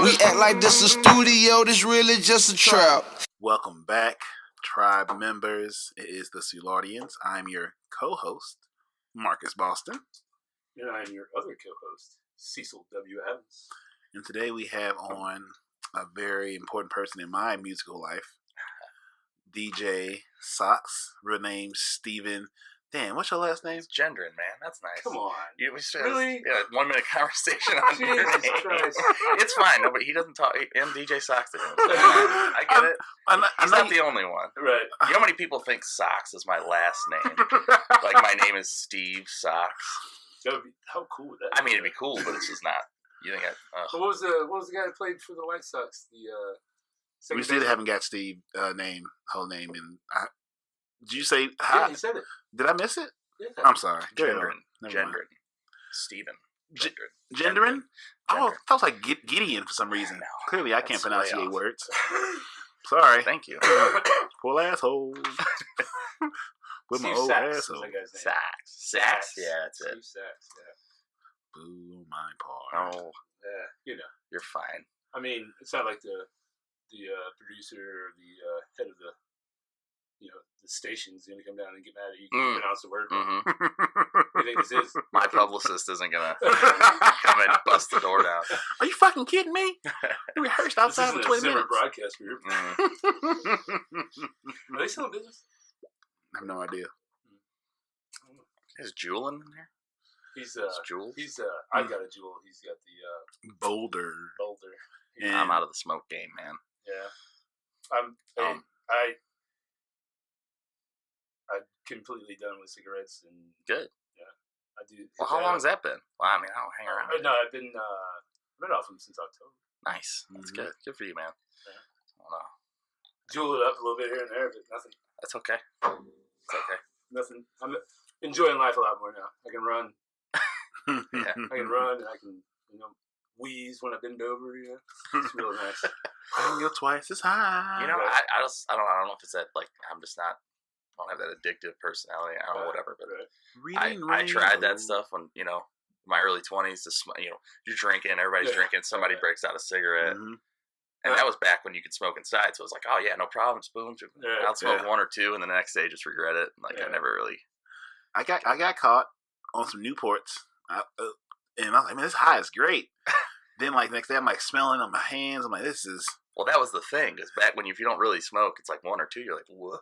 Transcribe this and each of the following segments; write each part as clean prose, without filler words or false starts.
We act like this a studio, this really just a trap. Welcome back, tribe members. It is the Soulardians. I'm your co-host, Marcus Boston. And I'm your other co-host, Cecil W. Evans. And today we have on a very important person in my musical life, DJ Sox, real name Steven. Damn, what's your last name? It's Gendron, man. That's nice. Come on. We should Really? have a 1 minute conversation on your Jesus name. Christ. It's fine. No, but he doesn't talk. And DJ Sox didn't. I get it. He's not the only one. Right. You know how many people think Sox is my last name? Like my name is Steve Sox. That would be, how cool would that be? I mean, it'd be cool, but it's just not. You think But what was the guy that played for the White Sox? We still haven't got Steve whole name, and did you say? Yeah, he said it. Did I miss it? Yeah. I'm sorry. Gendron. Stephen. Gendron? Oh, I thought it was like Gideon for some reason. No, Clearly, I can't that's way pronounce off. words. Sorry. Thank you. Poor asshole. With my Steve old Sax asshole. was that guy's name. Sax. Yeah, that's it. Steve Sax, yeah. Boo my part. Oh, Yeah, you know. you're fine. I mean, it's not like the producer or the head of the station's going to come down and get mad at you. You pronounce the word wrong. Mm-hmm. You think this is? My publicist isn't gonna come and bust the door down. Are you fucking kidding me? We rehearsed This outside isn't for a 20 Zimmer minutes. broadcast group. Are they still in business? I have no idea. Is Jewel in there? He's Jewel? I've got a Jewel. He's got the Boulder. Boulder. And I'm out of the smoke game, man. Yeah. I'm completely done with cigarettes and Good. Yeah, I do. Well, how long has that been? Well, I mean, I don't hang around. No, I've been off them since October. Nice. That's good. Good for you, man. Yeah. I don't know. Jewel it up a little bit here and there, but nothing. That's okay. It's okay. Nothing. I'm enjoying life a lot more now. I can run. Yeah. I can run, and I can wheeze when I bend over. You know, it's real nice. You're twice as high. You know, Right. I don't know if it's that, like, I'm just not, I don't have that addictive personality. I don't know, whatever. But I tried that stuff when, my early 20s. You're drinking, everybody's drinking, somebody breaks out a cigarette. Mm-hmm. And that was back when you could smoke inside. So it was like, oh, yeah, no problem. Spoon. Yeah. I'll smoke one or two, and then the next day just regret it. Like, I never really. I got caught on some Newports, and I was like, man, this high is great. Then, like, next day, I'm, like, smelling on my hands. I'm like, this is... Well, that was the thing. Because back when if you don't really smoke, it's like one or two. You're like, whoa.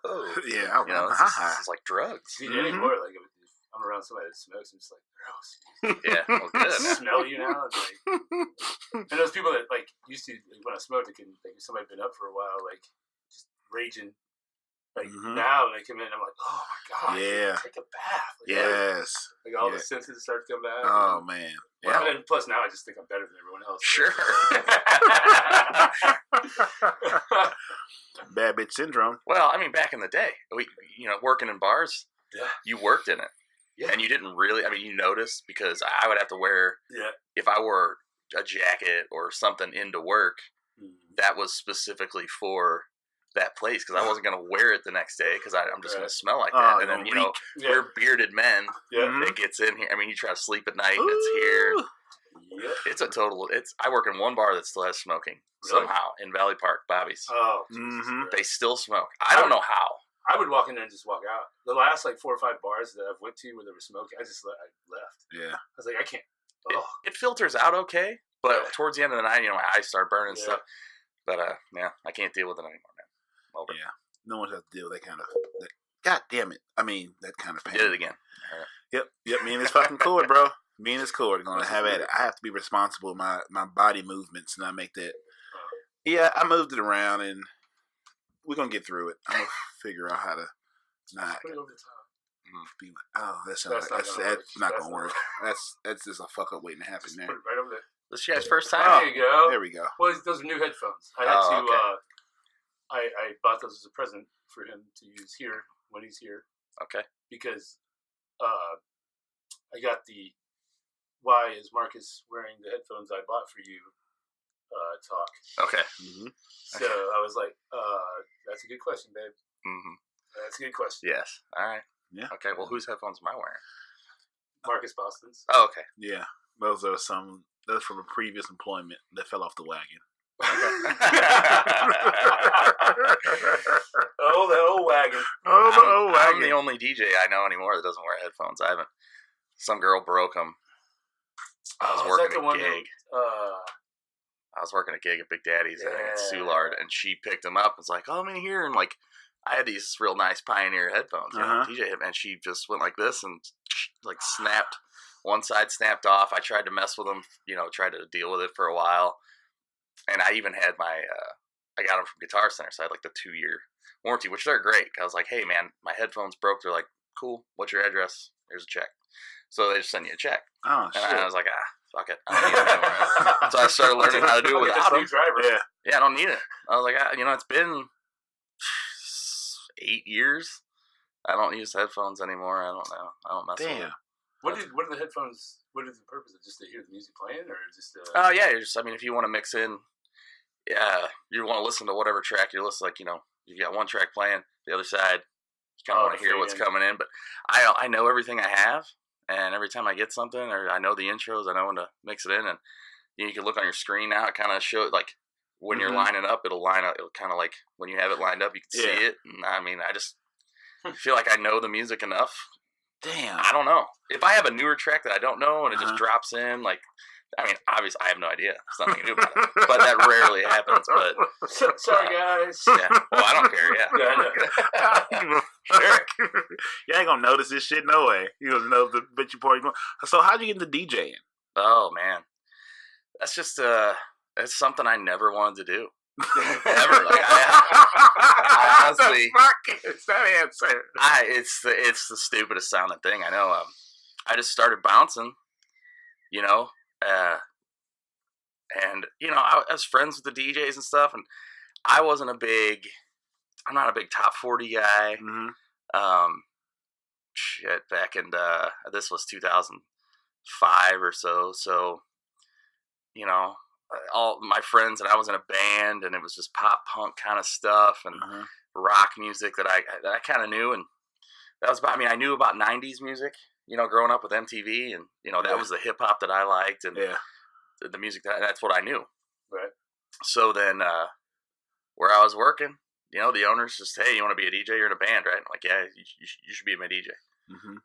Yeah, I'm This is like drugs. See, anymore, like, if I'm around somebody that smokes, I'm just like, gross. Yeah, well, good. Smell you now. And those people that, like, used to, when I smoked, if somebody been up for a while, like, just raging. Like, now when they come in, I'm like, oh my God. Yeah. Take a bath. Like, Yes. Like, all the senses start to come back. Oh, man. Yeah. And then, plus, now I just think I'm better than everyone else. Sure. Bad bitch syndrome. Well, I mean, back in the day, working in bars, you worked in it. Yeah. And you didn't really, you noticed because I would have to wear, if I wore a jacket or something into work, that was specifically for that place because I wasn't going to wear it the next day because I'm just going to smell like that. And then, we're bearded men. It gets in here. I mean, you try to sleep at night and it's here. Yeah. It's a total, I work in one bar that still has smoking somehow in Valley Park, Bobby's. Oh, They still smoke. I don't know how. I would walk in there and just walk out. The last 4 or 5 bars that I've went to where there was smoking, I left. Yeah. I was like, I can't. It filters out okay, but towards the end of the night, my eyes start burning and stuff. But I can't deal with it anymore, man. Over. Yeah. No one has to deal with that kind of. God damn it! I mean, that kind of pain. Did it again. Yep. Me and this fucking cord, bro. Me and this cord gonna have at it. I have to be responsible with my body movements, and I make that. Yeah, I moved it around, and we're gonna get through it. I'm gonna figure out how to not Put it over the top. be like, oh, that's not gonna work. That's just a fuck up waiting to happen there. Put it right over there. This is your guys' first time. There you go. There we go. Well, those are new headphones. I had to. Okay. I bought those as a present for him to use here when he's here Okay. because I got the "Why is Marcus wearing the headphones I bought for you?" talk. Okay. So I was like, "That's a good question, babe. That's a good question." Yes. All right. Yeah. Okay. Well, whose headphones am I wearing? Marcus Boston's. Oh, okay. Yeah. Those are some That's from a previous employment that fell off the wagon. Oh, the old wagon. Oh, the old wagon. I'm the only DJ I know anymore that doesn't wear headphones. I haven't. Some girl broke them. I was working a gig. I was working a gig at Big Daddy's at Soulard, and she picked them up and was like, "Oh, I'm in here," and like, I had these real nice Pioneer headphones, DJ, and she just went like this and like snapped. One side snapped off. I tried to mess with them, tried to deal with it for a while. And I even had I got them from Guitar Center, so I had like the 2-year warranty, which they're great. I was like, hey man, my headphones broke. They're like, cool, what's your address? Here's a check. So they just send you a check. Oh, shit. And I was like, fuck it. I don't need it anymore. So I started learning how to do it without them. Yeah, I don't need it. I was like, it's been 8 years. I don't use headphones anymore. I don't know. I don't mess with them. What are the headphones? What is the purpose of just to hear the music playing, or just to? Yeah, you're just. I mean, if you want to mix in, you want to listen to whatever track you're listening. Like you got one track playing, the other side, you kind of want to hear what's coming in. But I know everything I have, and every time I get something, or I know the intros, I know when to mix it in, and you can look on your screen now. It kind of shows like when you're lining up, it'll line up. It'll kind of like when you have it lined up, you can see it. And I mean, I just feel like I know the music enough. Damn. I don't know. If I have a newer track that I don't know and it just drops in, like, I mean, obviously I have no idea. There's nothing to do about it. But that rarely happens. But sorry, guys. Yeah. Well, I don't care. Yeah. Sure. You ain't gonna notice this shit no way. You don't know the bitch you party going. So how'd you get into DJing? Oh man, that's just it's something I never wanted to do. Ever. Like, I honestly, it's that answer. It's the stupidest sounding thing I know. I just started bouncing, and I was friends with the DJs and stuff, and I'm not a big top 40 guy. Back in this was 2005 or so, all my friends and I was in a band, and it was just pop punk kind of stuff and rock music that I kind of knew, and that was about. I mean, I knew about 90s music, growing up with MTV, and that was the hip hop that I liked, and the music that's what I knew. Right. So then, where I was working, the owners just, hey, you want to be a DJ? You're in a band, right? I'm like, yeah, you should be my DJ.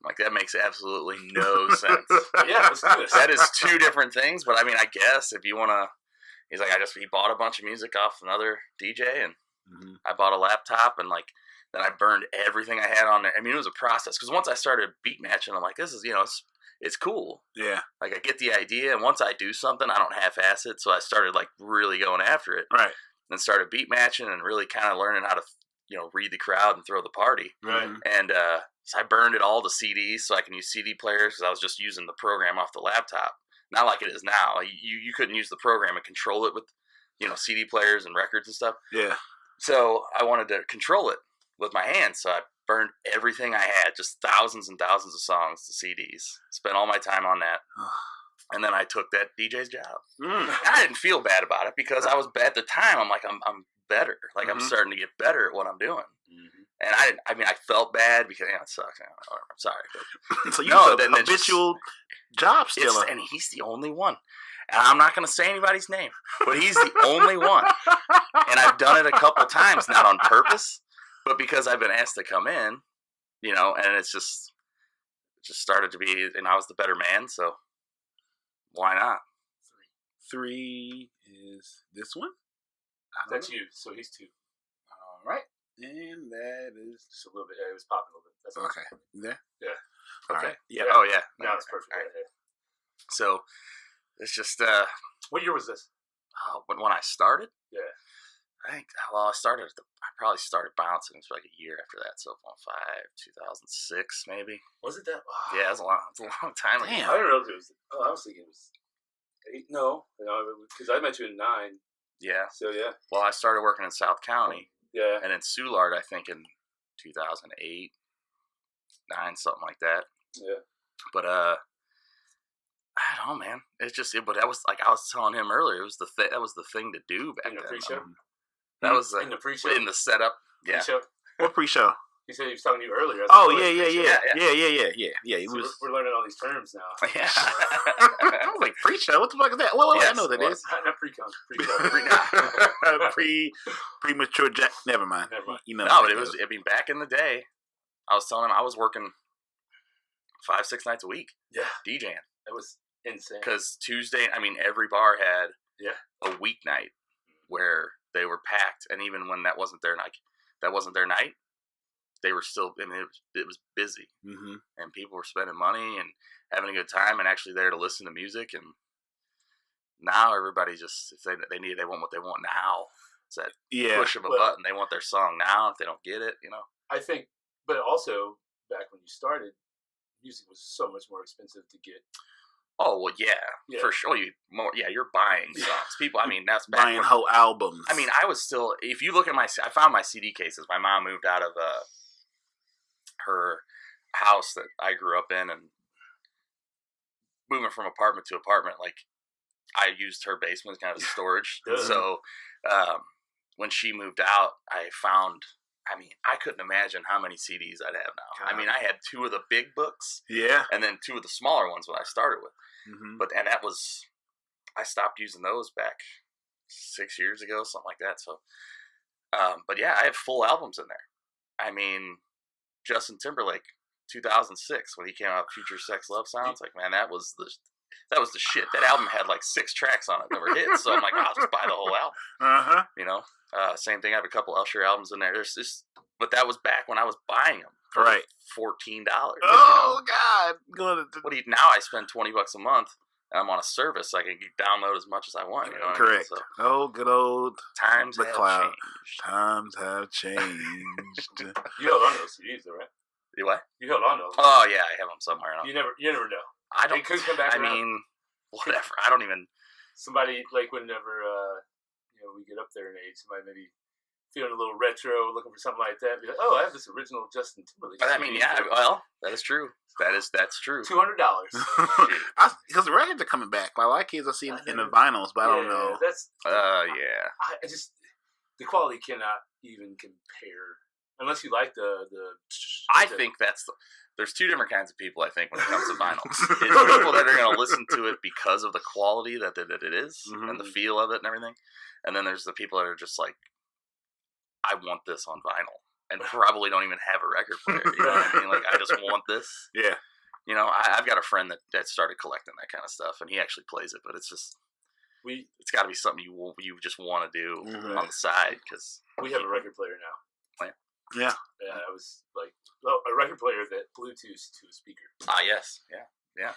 Like, that makes absolutely no sense. Yeah, let's do this. That is two different things, but I mean, I guess if you want to, he's like, he bought a bunch of music off another DJ, and I bought a laptop, and like, then I burned everything I had on there. I mean, it was a process, because once I started beat matching, I'm like, this is, it's cool. Yeah. Like, I get the idea, and once I do something, I don't half-ass it, so I started like really going after it. Right. And started beat matching and really kind of learning how to, read the crowd and throw the party. Right. And so I burned it all to CDs so I can use CD players, because I was just using the program off the laptop. Not like it is now. You couldn't use the program and control it with, CD players and records and stuff. Yeah. So I wanted to control it with my hands. So I burned everything I had, just thousands and thousands of songs to CDs. Spent all my time on that. And then I took that DJ's job. And I didn't feel bad about it, because I was at the time. I'm like, I'm better. Like, I'm starting to get better at what I'm doing. And I felt bad because it sucks. I'm sorry. But, so you're an habitual job stealer. And he's the only one. And I'm not going to say anybody's name, but he's the only one. And I've done it a couple times, not on purpose, but because I've been asked to come in, and it just started to be, and I was the better man, so why not? 3 is this one? That's you, so he's 2. All right. And that is just a little bit. It was popping a little bit. That's okay. You there? Yeah. Okay. Right. Yeah. Oh yeah. Now it's perfect. Right. Right here. So it's just. What year was this? When I started? Yeah. I think. Well, I probably started bouncing. It was like a year after that. So 2006 maybe. Was it that? Oh. Yeah, it's a long time ago. Damn. I don't know if it was. Oh, I was thinking it was 8. No, because I met you in 9. Yeah. So yeah. Well, I started working in South County. Yeah. And in Soulard, I think in 2008, 9, something like that. Yeah. But I don't know, man. It's just but that was like I was telling him earlier. It was that was the thing to do back in the then. pre-show. That was in the pre-show. In the setup. Yeah. Pre-show. What pre-show? He said he was talking to you earlier. Oh yeah. He was. We're learning all these terms now. Yeah. I was like, pre-show? What the fuck is that? Well, Yes, I know what that is. Not pre-con. Premature jack. Never mind. You know. No, but it was. I mean, back in the day, I was telling him I was working 5-6 nights a week. Yeah, DJing. That was insane. Because Tuesday, I mean, every bar had a weeknight where they were packed, and even when that wasn't their night, they were still. I mean, it was busy, and people were spending money and having a good time, and actually there to listen to music. And now everybody just if they want what they want now. It's that push of a button. They want their song now. If they don't get it, I think, but also back when you started, music was so much more expensive to get. Oh well, yeah. For sure. You're buying songs. People, I mean, that's back buying whole albums. I mean, I was still. If you look at I found my CD cases. My mom moved out of her house that I grew up in, and moving from apartment to apartment, like I used her basement as kind of storage. So when she moved out, I found. I mean, I couldn't imagine how many CDs I'd have now. God. I mean, I had 2 of the big books, and then 2 of the smaller ones when I started with. And that was, I stopped using those back 6 years ago, something like that. So, but yeah, I have full albums in there. I mean, Justin Timberlake, 2006 when he came out, Future Sex Love Sounds. Like, man, that was the shit. That album had like 6 tracks on it that were hits. So I'm like, I'll just buy the whole album. Same thing. I have a couple Usher albums in there. There's this, but that was back when I was buying them for $14. Oh God! Now I spend $20 a month, and I'm on a service. So I can download as much as I want. Correct. So, oh, good old times the have cloud. changed. Times have changed. You held on to those CDs, though, right? You what? You held on to those. Oh yeah, I have them somewhere. You never know. I don't. They could come back. I mean, whatever. I don't even. Somebody like whenever we get up there in age, somebody maybe feeling a little retro, looking for something like that. Be like, oh, I have this original Justin Timberlake. I mean, yeah. Well, that is true. That's true. $200. Because the records are coming back. A lot of kids I see in the vinyls, but I don't know. That's yeah. I just the quality cannot even compare unless you like the. I think there's 2 different kinds of people. I think when it comes to vinyl, it's people that are going to listen to it because of the quality that it is and the feel of it and everything, and then there's the people that are just like, I want this on vinyl. And probably don't even have a record player. You know what I mean? Like, I just want this. Yeah. I've got a friend that started collecting that kind of stuff, and he actually plays it. But it's just, it's got to be something you just want to do on the side because we have a record player now. Yeah. Yeah, I was like, a record player that Bluetooth to a speaker. Ah, yes, yeah.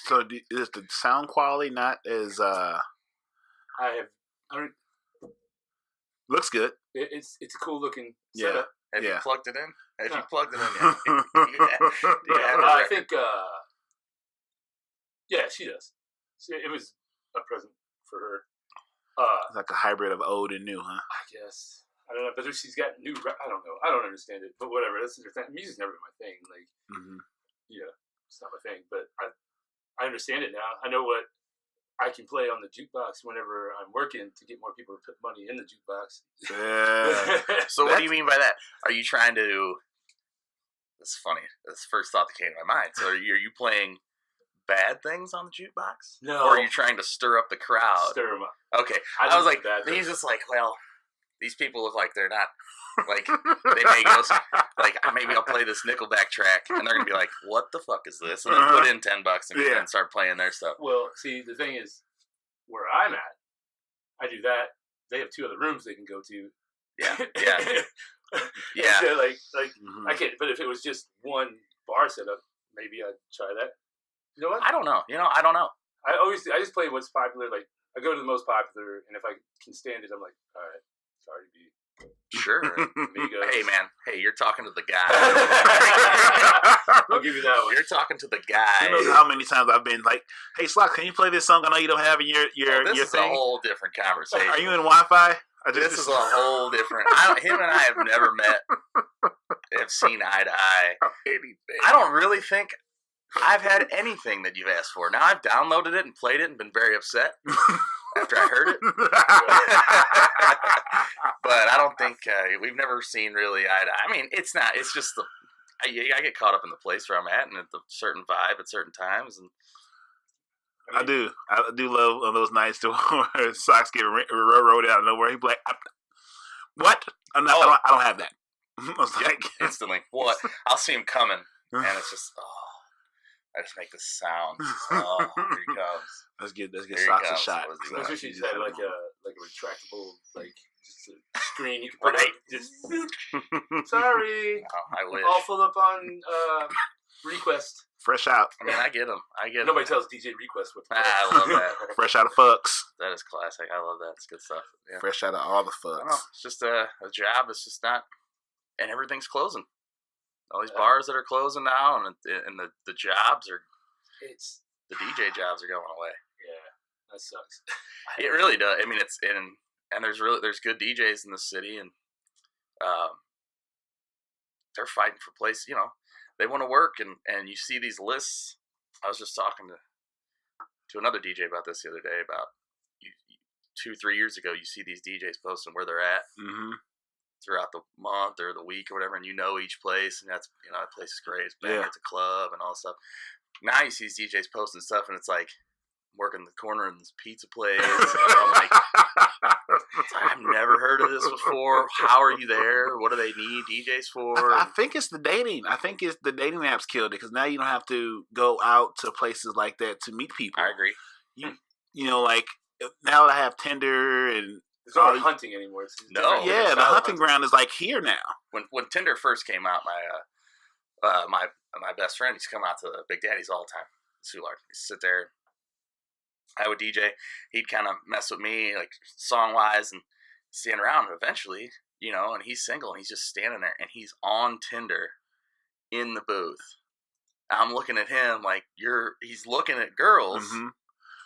So is the sound quality not as? Looks good. It's a cool looking setup. Have you plugged it in? Have you plugged it in? I think. Yeah, she does. It was a present for her. It's like a hybrid of old and new, huh? I guess. I don't know, but she's got new. I don't know. I don't understand it, but whatever. That's her thing. Music's never been my thing. Like, it's not my thing. But I understand it now. I know what I can play on the jukebox whenever I'm working to get more people to put money in the jukebox. Yeah. So what do you mean by that? Are you trying to? That's funny. That's the first thought that came to my mind. So are you playing bad things on the jukebox? No. Or are you trying to stir up the crowd? Stir them up. Okay. I was like, he's just like, well, these people look like they're not, like, they may go, like, maybe I'll play this Nickelback track, and they're going to be like, what the fuck is this? And then put in $10 and start playing their stuff. Well, see, the thing is, where I'm at, I do that. They have 2 other rooms they can go to. Yeah. So, like I can't, but if it was just one bar setup, maybe I'd try that. You know what? I don't know. I don't know. I just play what's popular. Like, I go to the most popular, and if I can stand it, I'm like, all right, sorry to be. Sure. Hey, man. Hey, you're talking to the guy. I'll give you that one. You're talking to the guy. You know how many times I've been like, hey, Slock, can you play this song I know you don't have in your this is thing? A whole different conversation. Are you in Wi-Fi? This is a whole different. Him and I have never met. Have seen eye to eye. I don't really think I've had anything that you've asked for. Now I've downloaded it and played it and been very upset after I heard it. But I don't think we've never seen really eye to eye. I mean, it's not. It's just I get caught up in the place where I'm at and at the certain vibe at certain times, and I do love on those nights too where Sox get railroaded out of nowhere. He'd be like, "What? I don't have that." I was like, instantly. What? I'll see him coming, and it's just I just make this sound. Oh, here he comes. Let's get Sox a shot. I wish you had like a retractable just a screen you can put right. Just sorry. No, I wish. All full up on request. Fresh out. I mean, I get them. Nobody tells DJ request what. I love that. Fresh out of fucks. That is classic. I love that. It's good stuff. Yeah. Fresh out of all the I don't know. fucks. It's just a job. It's just not, and everything's closing. All these bars that are closing now, and the jobs are. It's the DJ jobs are going away. Yeah, that sucks. It really does. I mean, it's and there's good DJs in the city, and they're fighting for place. You know, they want to work, and you see these lists. I was just talking to another DJ about this the other day. About 2-3 years ago, you see these DJs posting where they're at throughout the month or the week or whatever, and you know each place, and that's that place is great. It's bang, it's a club and all that stuff. Now you see these DJs posting stuff, and it's like working the corner in this pizza place. I'm like, I've never heard of this before. How are you there? What do they need DJs for? I think it's the dating. I think it's the dating apps killed it because now you don't have to go out to places like that to meet people. I agree. You know, like now that I have Tinder and there's no hunting anymore. It's the hunting ground is like here now. When Tinder first came out, my best friend used to come out to Big Daddy's all the time. Soulardians. He'd sit there. I would DJ. He'd kind of mess with me, like song wise, and stand around. And eventually, and he's single, and he's just standing there, and he's on Tinder in the booth. I'm looking at him like he's looking at girls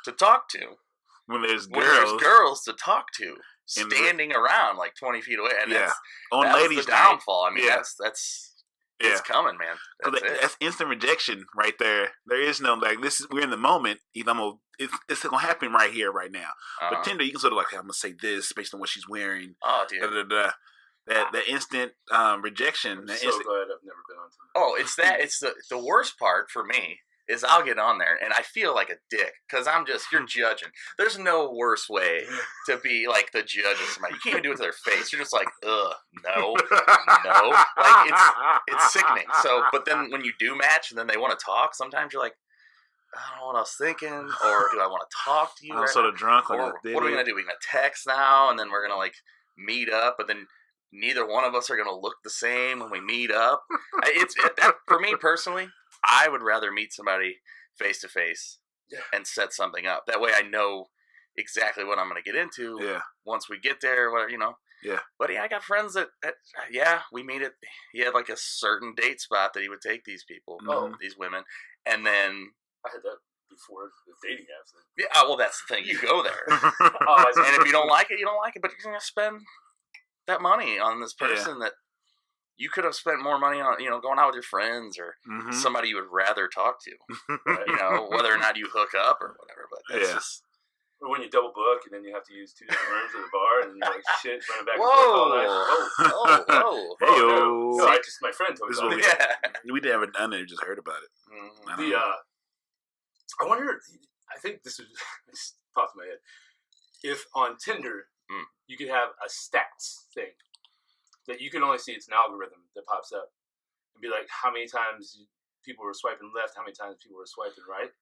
to talk to. When there's girls to talk to, standing around like 20 feet away, and that's the downfall. I mean, that's. It's coming, man. That's instant rejection right there. There is no we're in the moment. It's gonna happen right here, right now. But Tinder, you can sort of I'm gonna say this based on what she's wearing. Oh, dude. That instant rejection. I'm so glad I've never been on Tinder. Oh, it's that. It's the worst part for me is I'll get on there and I feel like a dick because you're judging. There's no worse way to be like the judge of somebody. You can't even do it to their face. You're just like, ugh, no. Like it's sickening. So, but then when you do match and then they want to talk, sometimes you're like, I don't know what I was thinking, or do I want to talk to you? I'm sort of drunk. Or what are we gonna do? We're gonna text now, and then we're gonna meet up, but then neither one of us are gonna look the same when we meet up. For me personally. I would rather meet somebody face to face and set something up. That way I know exactly what I'm going to get into once we get there, whatever, Yeah. But I got friends that we meet at, he had a certain date spot that he would take these people, these women. And then. I had that before the dating apps. Yeah, well, that's the thing. You go there. And if you don't like it, you don't like it. But you're going to spend that money on this person that. You could have spent more money on, going out with your friends or somebody you would rather talk to, whether or not you hook up or whatever. But that's just. Or when you double book and then you have to use 2 different rooms of the bar and you're like, shit, running back and forth all night. Whoa. No, my friend told me about it. We never done it, we just heard about it. I wonder, I think this popped in my head. If on Tinder, you could have a stats thing. That you can only see, it's an algorithm that pops up and be like, how many times people were swiping left, how many times people were swiping right.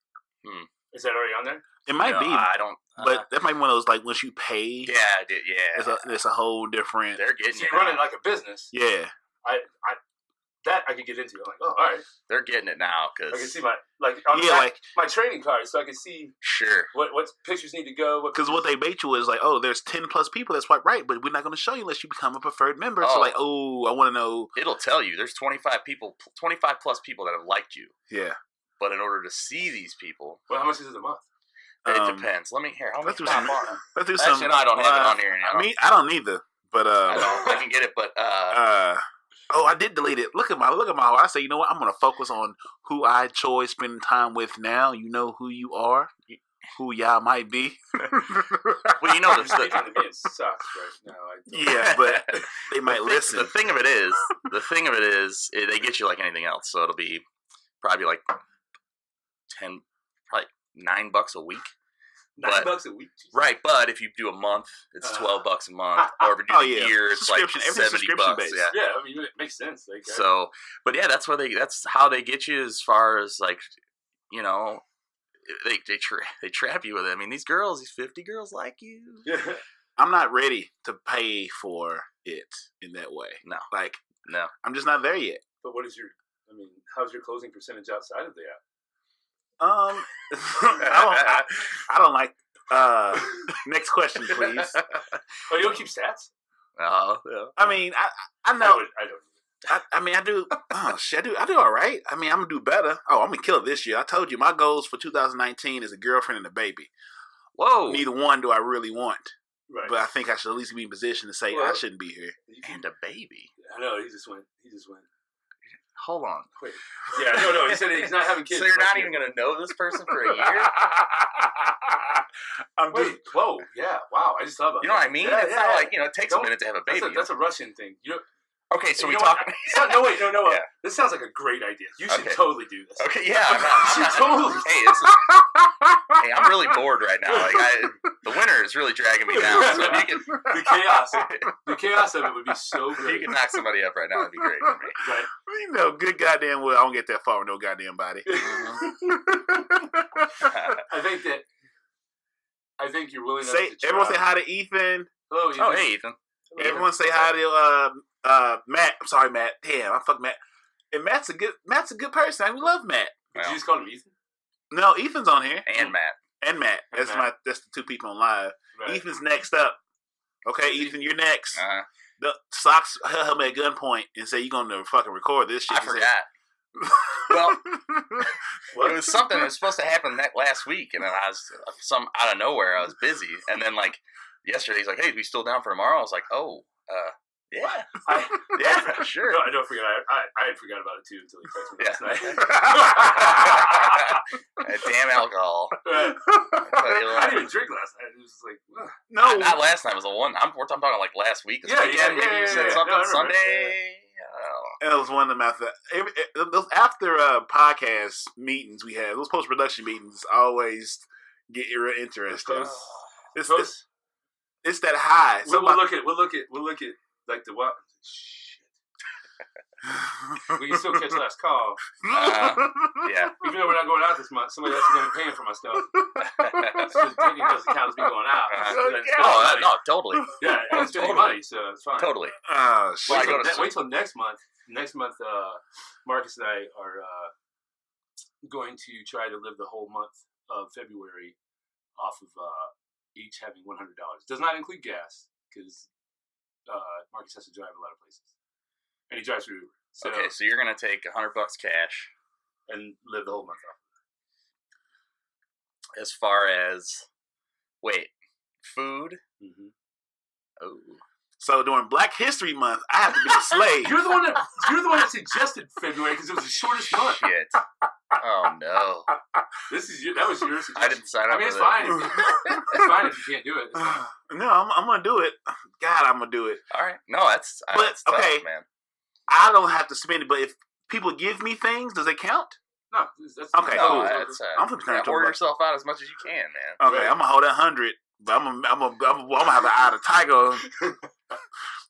Is that already on there? It might be. I don't. But that might be one of those once you pay. Yeah. It's a whole different. They're getting. So you run it like a business. Yeah. I could get into. I'm like, oh, all right. They're getting it now because I can see my my trading cards, so I can see what pictures need to go. Because what they bait you is there's 10+ people that swipe right, but we're not going to show you unless you become a preferred member. So I want to know. It'll tell you there's 25+ people that have liked you. Yeah. But in order to see these people, how much is it a month? It depends. Let me hear. Let's do some. Actually, no, I don't have it on here now. I don't either. But I can get it. But I did delete it. Look at my. I say, you know what? I'm gonna focus on who I enjoy spending time with now. You know who you are. who y'all might be. Well, you know I'm speaking to me in Sox right now. Yeah, but they might listen. The thing of it is, they get you like anything else. So it'll be probably like $9 a week. $9 a week, Jesus. Right? But if you do a month, it's $12 a month, or if you do the year, it's like $70. Based. Yeah, I mean it makes sense. Like, so, but yeah, that's how they get you as far as like, you know, they trap you with it. I mean, these 50 girls like you. I'm not ready to pay for it in that way. No, I'm just not there yet. But how's your closing percentage outside of the app? I don't like. Next question, please. Oh, you don't keep stats? Oh, yeah. I mean, I know. I don't. I mean, I do. Oh shit, I do all right. I mean, I'm gonna do better. Oh, I'm gonna kill it this year. I told you my goals for 2019 is a girlfriend and a baby. Whoa. Neither one do I really want. Right. But I think I should at least be in position to say I shouldn't be here. And a baby. I know. He just went. Hold on. Wait. Yeah. No. He said he's not having kids. So you're not even gonna know this person for a year? Whoa. Yeah. Wow. I just thought about that. You know what I mean? It's not like, it takes a minute to have a baby. That's a Russian thing. Okay, so we talk. talk. No, wait, no. Yeah. This sounds like a great idea. You should totally do this. Okay, yeah. You should totally. Hey, I'm really bored right now. Like, the winter is really dragging me down. So if you can, the chaos of it would be so great. If you can knock somebody up right now, it'd be great for me. Right. You know, good goddamn well, I don't get that far with no goddamn body. I think you're willing to everyone say hi to Ethan. Hello, Ethan. Oh, hey, Ethan. Everyone say hi to Matt. I'm sorry, Matt. Damn, I fuck Matt. And Matt's a good person. I love Matt. Did you just call him Ethan? No, Ethan's on here. And Matt. That's the two people on live. Right. Ethan's next up. Okay, Ethan, you're next. Uh-huh. The Sox held me at gunpoint and say you're gonna fucking record this shit. I forgot. Well, it was something that was supposed to happen last week, and then I was out of nowhere. I was busy, and then like yesterday, he's like, "Hey, we still down for tomorrow?" I was like, "Oh, yeah, yeah, sure." No, I don't forget. I had forgot about it too until he texted me last night. Damn alcohol! Right. I didn't even drink last night. It was just like, ugh. No, not last night. It was the one. I'm talking like last week. This weekend, maybe you said something Sunday. It was one of them those after podcast meetings we had. Those post production meetings always get real interesting. It's that high. We'll look at like the what? Shit. We can still catch last call. Yeah. Even though we're not going out this month, somebody else is going to be paying for my stuff. Because the account is me going out. No, totally. Yeah, it's spending money, so it's fine. Totally. Wait till next month. Next month, Marcus and I are going to try to live the whole month of February off of each having $100. Does not include gas because Marcus has to drive a lot of places, and he drives through Uber. So, okay, so you're gonna take $100 cash and live the whole month off. As far as food. Mm-hmm. Oh. So during Black History Month, I have to be a slave. You're the one that suggested February because it was the shortest month. Shit. Oh no. That was your suggestion. I didn't sign up. I mean, it's fine. It's fine if you can't do it. No, I'm gonna do it. God, I'm gonna do it. All right. No, that's tough, okay, man. I don't have to spend it, but if people give me things, does it count? No, that's okay. No, I'm gonna hoard yourself out as much as you can, man. Okay, right. I'm gonna hold that 100. But I'm gonna have an eye of the tiger.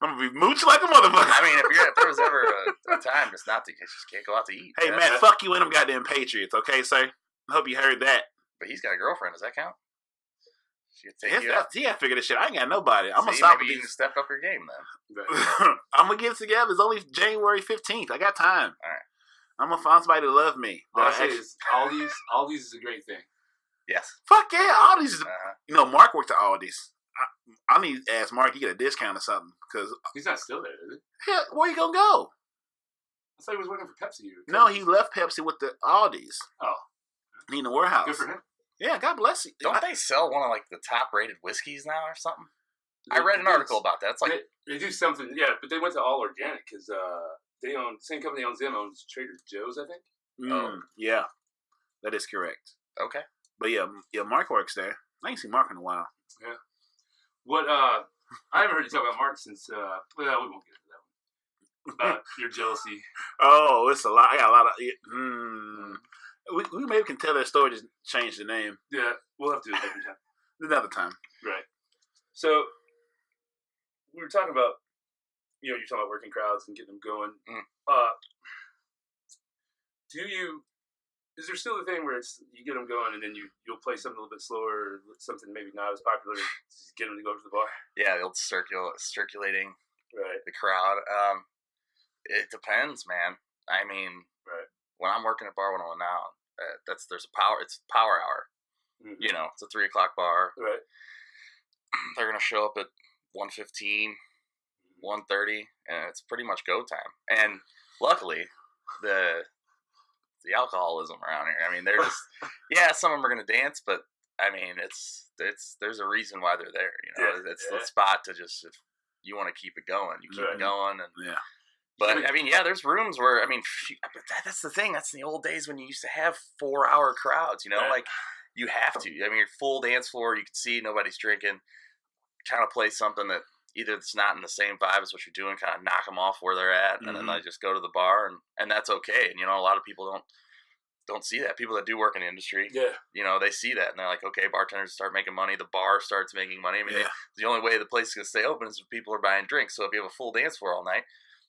I'm gonna be mooch like a motherfucker. I mean, if there was ever a time just not to, you just can't go out to eat. Hey, man, fuck you and them goddamn Patriots, okay, sir? I hope you heard that. But he's got a girlfriend. Does that count? She could take you out. Yeah, I figured this shit. I ain't got nobody. I'm gonna stop. Maybe you can step up your game then. I'm gonna get it together. It's only January 15th. I got time. All right. I'm gonna find somebody to love me. All I say is Aldi's is a great thing. Yes. Fuck yeah, Aldi's is. Mark worked at Aldi's. I need to ask Mark. He get a discount or something because he's not still there, is he? Yeah, where you gonna go? I thought he was working for Pepsi. No, he left Pepsi with the Aldi's. Oh, he in the warehouse. Good for him. Yeah, God bless you. Don't they sell one of like the top rated whiskeys now or something? I read an article about that. It's like they do something, yeah. But they went to all organic because they own same company owns them owns Trader Joe's, I think. Yeah, that is correct. Okay. But yeah, Mark works there. I ain't seen Mark in a while. Yeah. What? I haven't heard you talk about Mark since. Well, we won't get into that one. About your jealousy. Oh, it's a lot. I got a lot of. We maybe can tell that story. Just change the name. Yeah, we'll have to do it different time. Another time. Right. So we were talking about, you're talking about working crowds and getting them going. Is there still a thing where it's you get them going and then you'll play something a little bit slower, or something maybe not as popular, to get them to go to the bar? Yeah, they'll circulating right. the crowd. It depends, man. I mean, right. When I'm working at Bar 101 now, there's a power. It's power hour. Mm-hmm. It's a 3 o'clock bar. Right. They're gonna show up at 1:15, 1:30, and it's pretty much go time. And luckily, the alcoholism around here. I mean, they're just some of them are gonna dance, but I mean, it's there's a reason why they're there. It's the spot to just, if you want to keep it going, you keep it going, and But I mean, there's rooms where that's the thing. That's the old days when you used to have 4-hour crowds. Like you have to. I mean, your full dance floor, you can see nobody's drinking. Kind of play something that either it's not in the same vibe as what you're doing, kind of knock them off where they're at, and then they just go to the bar, and that's okay. And a lot of people don't see that. People that do work in the industry, they see that, and they're like, okay, bartenders start making money, the bar starts making money. I mean, the only way the place is going to stay open is if people are buying drinks. So if you have a full dance floor all night,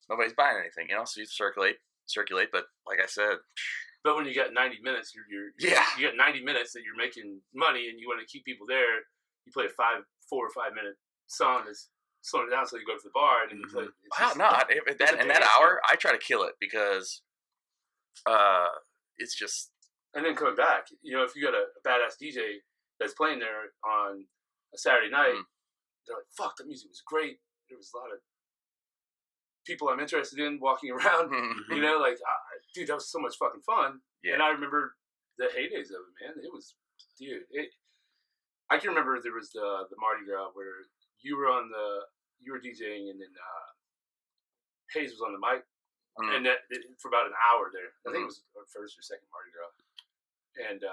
nobody's buying anything, so you circulate. But like I said, but when you got 90 minutes, you got 90 minutes that you're making money, and you want to keep people there. You play a 4 or 5 minute song that's slowing it down, so you go to the bar and then you play. That hour, I try to kill it because it's just. And then coming back, if you got a badass DJ that's playing there on a Saturday night, they're like, "Fuck, the music was great. There was a lot of people I'm interested in walking around." Dude, that was so much fucking fun. Yeah. And I remember the heydays of it, man. It was, dude. I can remember there was the Mardi Gras where you were DJing, and then Hayes was on the mic, and for about an hour there. I think it was our first or second Mardi Gras, and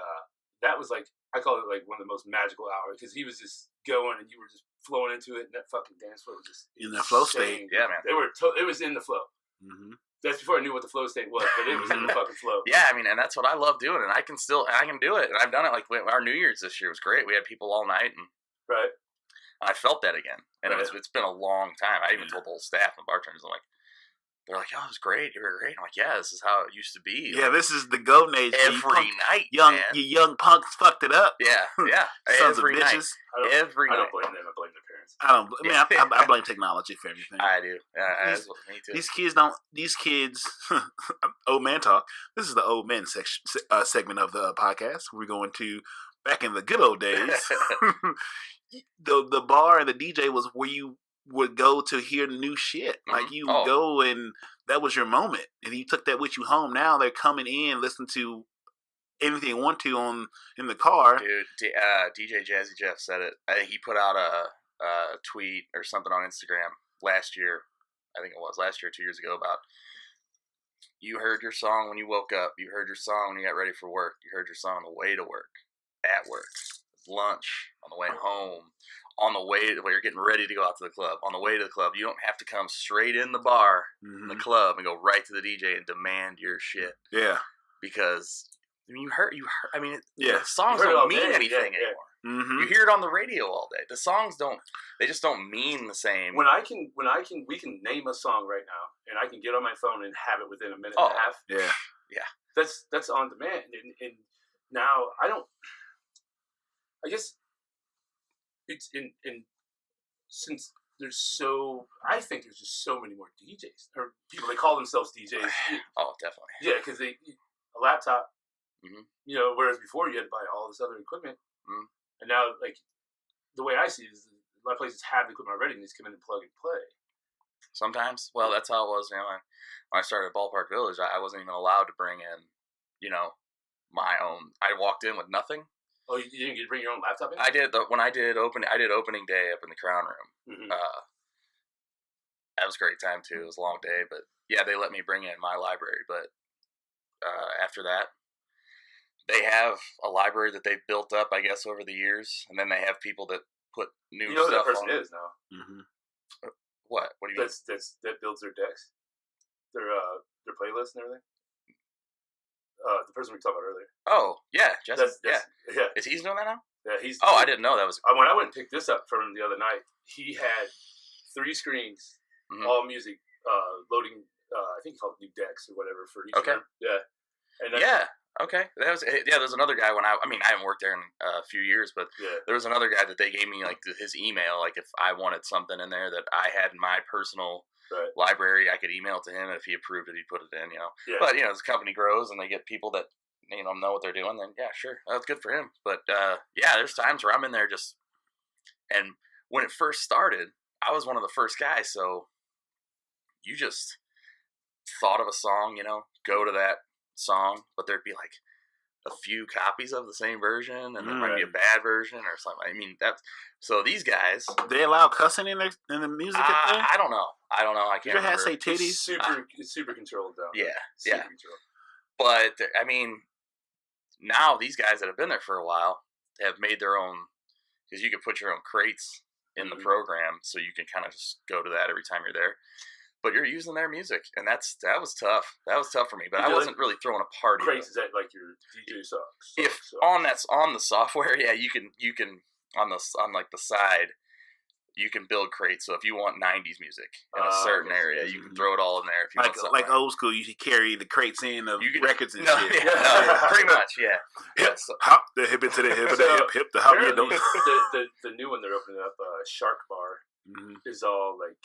that was like, I call it like one of the most magical hours, because he was just going and you were just flowing into it, and that fucking dance floor was just in the flow state. Yeah, man. It was in the flow. Mm-hmm. That's before I knew what the flow state was, but it was in the fucking flow. Yeah, I mean, and that's what I love doing, and I can do it, and I've done it. Like our New Year's this year was great. We had people all night, and right. I felt that again, and it's been a long time. I even told the whole staff and bartenders, they're like, "Oh, it was great. You were great." I'm like, "Yeah, this is how it used to be." Yeah, this is the golden age. Every night, you young punks fucked it up. Yeah. Sons of bitches. I don't blame them. I blame their parents. I blame technology for everything. I do. Yeah, me too. These kids. Old man talk. This is the old men segment of the podcast. We're going to back in the good old days. The bar and the DJ was where you would go to hear new shit. Like you would go, and that was your moment, and you took that with you home. Now they're coming in, listening to anything they want to in the car. Dude, DJ Jazzy Jeff said it. I think he put out a tweet or something on Instagram last year. I think it was last year, 2 years ago, about you heard your song when you woke up. You heard your song when you got ready for work. You heard your song on the way to work, at work, lunch, on the way home, on the way where you're getting ready to go out to the club. On the way to the club, you don't have to come straight in the bar, in the club, and go right to the DJ and demand your shit. Yeah, because I mean, you heard. I mean, songs don't mean anything anymore. Mm-hmm. You hear it on the radio all day. The songs don't. They just don't mean the same. We can name a song right now, and I can get on my phone and have it within a minute and a half. Yeah. That's on demand, and now I guess it's in since I think there's just so many more DJs or people that call themselves DJs. Oh, definitely. Yeah, because a laptop. Mm-hmm. Whereas before you had to buy all this other equipment, and now like the way I see it is a lot of places have the equipment already and just come in and plug and play. Sometimes, well, that's how it was. When I started at Ballpark Village, I wasn't even allowed to bring in, my own. I walked in with nothing. Oh, you didn't get to bring your own laptop in? I did. I did opening day up in the Crown Room. Mm-hmm. That was a great time too. It was a long day, but yeah, they let me bring in my library. But after that, they have a library that they've built up, I guess, over the years, and then they have people that put new You know who stuff that person on. is now. Mm-hmm. What? What do you mean? That builds their decks, their playlists and everything. The person we talked about earlier. Oh, yeah, Justin. Yeah. Is he doing that now? Yeah, he's. Oh, I didn't know that was. When I went and picked this up from him the other night, he had 3 screens, all music, loading. I think he called it new decks or whatever for each room. Yeah. And Okay. That was There's another guy when I haven't worked there in a few years, but there was another guy that they gave me like his email, like if I wanted something in there that I had in my personal library, I could email it to him, and if he approved it, he'd put it in. Yeah. But as the company grows and they get people that know what they're doing, then yeah, sure, that's good for him. But there's times where I'm in there and when it first started, I was one of the first guys, so you just thought of a song, go to that song, but there'd be like a few copies of the same version, and there might be a bad version or something. I mean, so these guys, they allow cussing in the music. I don't know. I can't remember. Say titties. It's super controlled though. Yeah, super controlled. But I mean, now these guys that have been there for a while have made their own, because you can put your own crates in the program, so you can kind of just go to that every time you're there. But you're using their music, and that was tough. That was tough for me. But I wasn't really throwing a party. Crates, is that like your DJ Sox? If on the software, yeah, you can on the side, you can build crates. So if you want 90s music in a certain area, you can throw it all in there. If you want something like old school, you should carry the crates in of records and shit. Pretty much, yeah. Hop the hip into the hip of the hip the hop. The new one they're opening up, Shark Bar. Is all like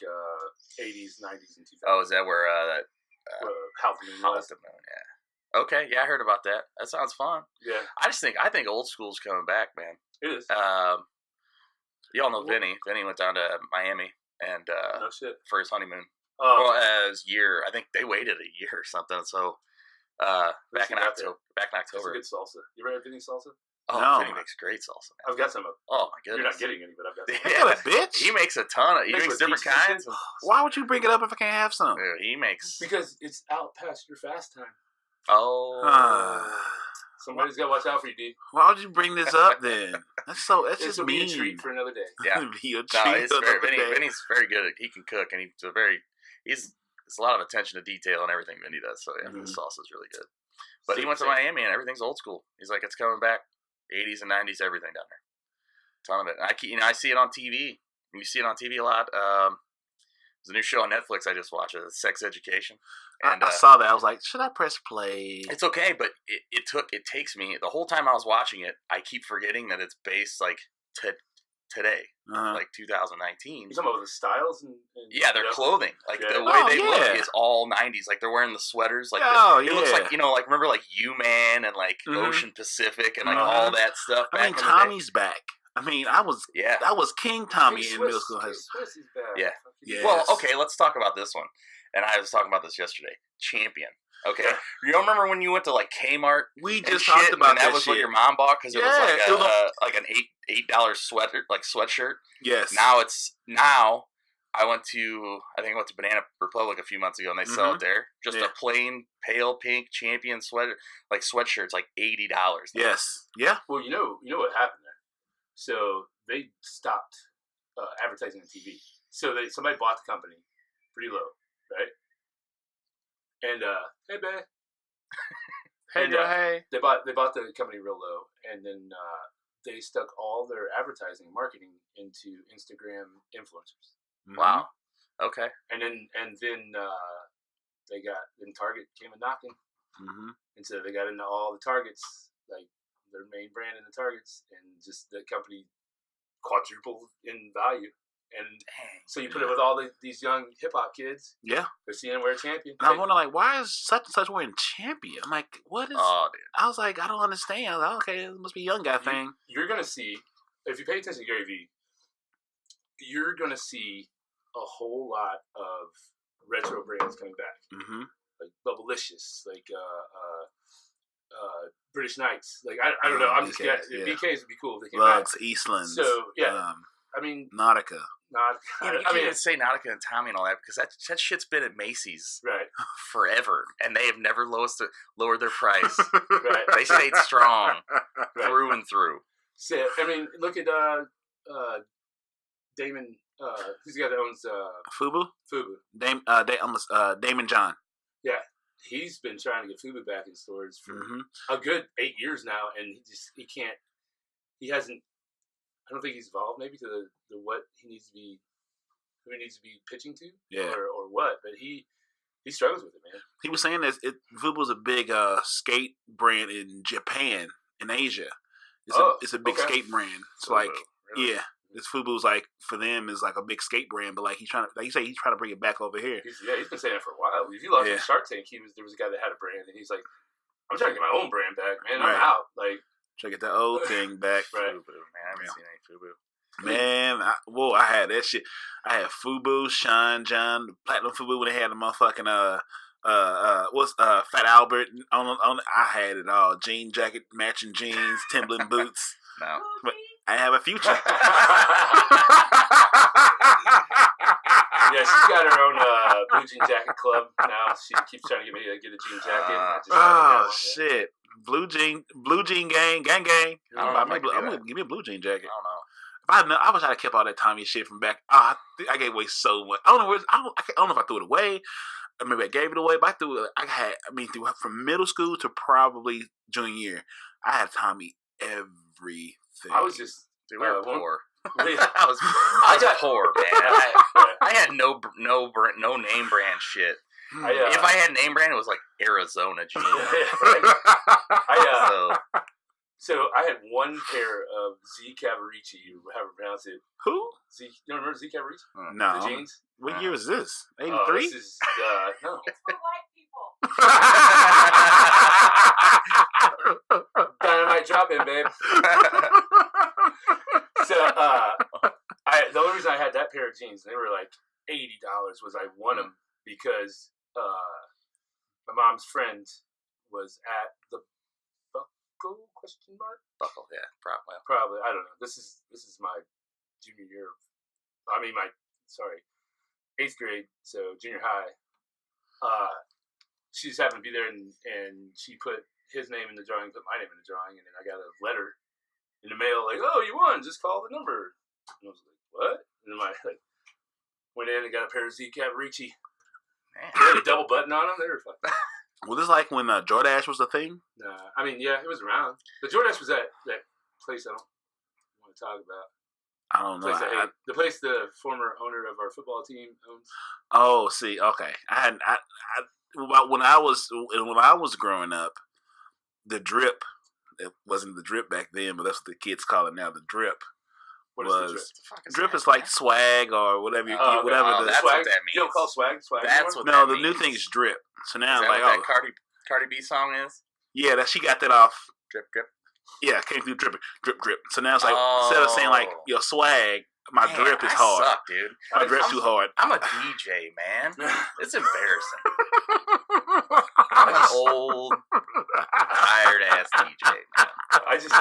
80s, 90s, and 2000s. Oh, is that where How the Moon was? Yeah. Okay, yeah, I heard about that. That sounds fun. Yeah. I think old school's coming back, man. It is. Y'all know Vinny. Vinny went down to Miami and no shit. for his honeymoon. As year, I think they waited a year or something. So back in October. It's a good salsa. You ever had Vinny's salsa? Oh, no. Vinny makes great salsa, man. I've got some of. Oh my goodness! You're not getting any, but I've got some. Yeah, bitch. He makes a ton of. He makes different kinds. Why would you bring it up if I can't have some? Dude, he makes because it's out past your fast time. Oh. Somebody's got to watch out for you, D. Why would you bring this up then? That's just mean. It's a treat for another day. Yeah. Vinny's very good at. He can cook, and he's a lot of attention to detail and everything Vinny does. So yeah, his salsa is really good. But he went to Miami, and everything's old school. He's like, it's coming back. 80s and 90s, everything down there. Ton of it. And I see it on TV. You see it on TV a lot. There's a new show on Netflix I just watched. It's Sex Education. And I saw that. I was like, should I press play? It's okay, but it takes me, the whole time I was watching it, I keep forgetting that it's based like today, like 2019. You talking about the styles? And their clothing. Like the way they look is all 90s. Like they're wearing the sweaters. Like it looks like, like remember like U-Man and like Ocean Pacific and like all that stuff. I mean, Tommy's back. I mean, I was King Tommy in middle school. Swiss is back. Yeah. Yes. Well, okay, let's talk about this one. And I was talking about this yesterday. Champion. Okay, you remember when you went to like Kmart? We just talked about that. Was what your mom bought because it was like an $8 sweatshirt. Yes. Now I went to Banana Republic a few months ago and they sell it there. Just a plain pale pink Champion sweatshirt's like $80. Now. Yes. Yeah. Well, you know what happened there. So they stopped advertising on TV. So somebody bought the company pretty low, right? And hey, babe. Hey. They bought the company real low, and then they stuck all their advertising and marketing into Instagram influencers. Wow. Okay. And then Target came a knocking, and so they got into all the Targets, like their main brand in the Targets, and just the company quadrupled in value. And so you put it with all these young hip hop kids. Yeah, they're seeing them wear Champion. And I wonder, like, why is such and such wearing Champion? I'm like, what is? Oh, dude. I was like, I don't understand. I was like, okay, it must be a young guy thing. You're gonna see if you pay attention to Gary Vee. You're gonna see a whole lot of retro brands coming back, like Bubblicious, like British Knights. Like I don't know. I'm just BKs would be cool if they came Lugs, back. Eastlands. So yeah. I mean, Nautica. You can't even say Nautica and Tommy and all that because that shit's been at Macy's, right? forever, and they have never lowered their price. Right. They stayed strong through and through. So, I mean, look at Damon. Who's the guy that owns Fubu? Fubu. Damon John. Yeah, he's been trying to get Fubu back in stores for a good 8 years now, and he can't. He hasn't. I don't think he's evolved maybe to the what he needs to be, who he needs to be pitching to, or what. But he struggles with it, man. He was saying that Fubu's a big skate brand in Japan, in Asia. It's a big skate brand. It's like really? yeah. This Fubu's like for them is like a big skate brand, but like he's trying to bring it back over here. He's been saying that for a while. If you look at Shark Tank, there was a guy that had a brand, and he's like, "I'm trying to get my own brand back, man. I'm out." Like, try to get the old thing back. Right. Fubu, man, I haven't seen any Fubu. Man, I had that shit. I had Fubu, Sean John, Platinum Fubu when they had the motherfucking Fat Albert on. I had it all. Jean jacket, matching jeans, Timberland boots. No. But I have a future. Yeah, she's got her own blue jean jacket club now. She keeps trying to get me to get a jean jacket. Shit. Blue jean gang. I'm gonna give me a blue jean jacket. I don't know. I wish I'd have kept all that Tommy shit from back. I gave away so much. I don't know if I threw it away. Maybe I gave it away, but I threw it. From middle school to probably junior year, I had Tommy everything. I was just we were poor. I was poor, man. I had no name brand shit. If I had name brand, it was like Arizona jeans. So I had one pair of Z Cavarici, however you pronounce it. Who? You don't remember Z Cavarici? No. The jeans? What year was this? 83? This is, no. It's for white people. Dynamite drop in, babe. So, the only reason I had that pair of jeans, they were like $80, was I won them because my mom's friend was at the Buckle, question mark? Buckle, yeah, probably. Probably, I don't know. This is my junior year. Eighth grade, so junior high. She just happened to be there, and she put his name in the drawing, put my name in the drawing, and then I got a letter in the mail like, "Oh, you won! Just call the number." And I was like, "What?" And then I went in and got a pair of Z Cavarici. They had a double button on them. They were fucking. Was this like when Jordache was a thing? Nah, I mean, yeah, it was around. The Jordache was that place I don't want to talk about. I don't know. The place the former owner of our football team owns. Oh, see, okay. When I was growing up, the drip. It wasn't the drip back then, but that's what the kids call it now. The drip. What is the drip? Drip is like swag or whatever. Whatever. That's swag. what that means. You don't call swag. That's anymore? what. No, that the new means. thing is drip. So now, is that like, what that Cardi B song is? Yeah, she got that off. Drip, drip. Yeah, came through drip. So now it's like instead of saying like your swag, my drip is hard. I suck, dude. My drip too hard. I'm a DJ, man. It's embarrassing. I'm an old, tired ass DJ, man. I just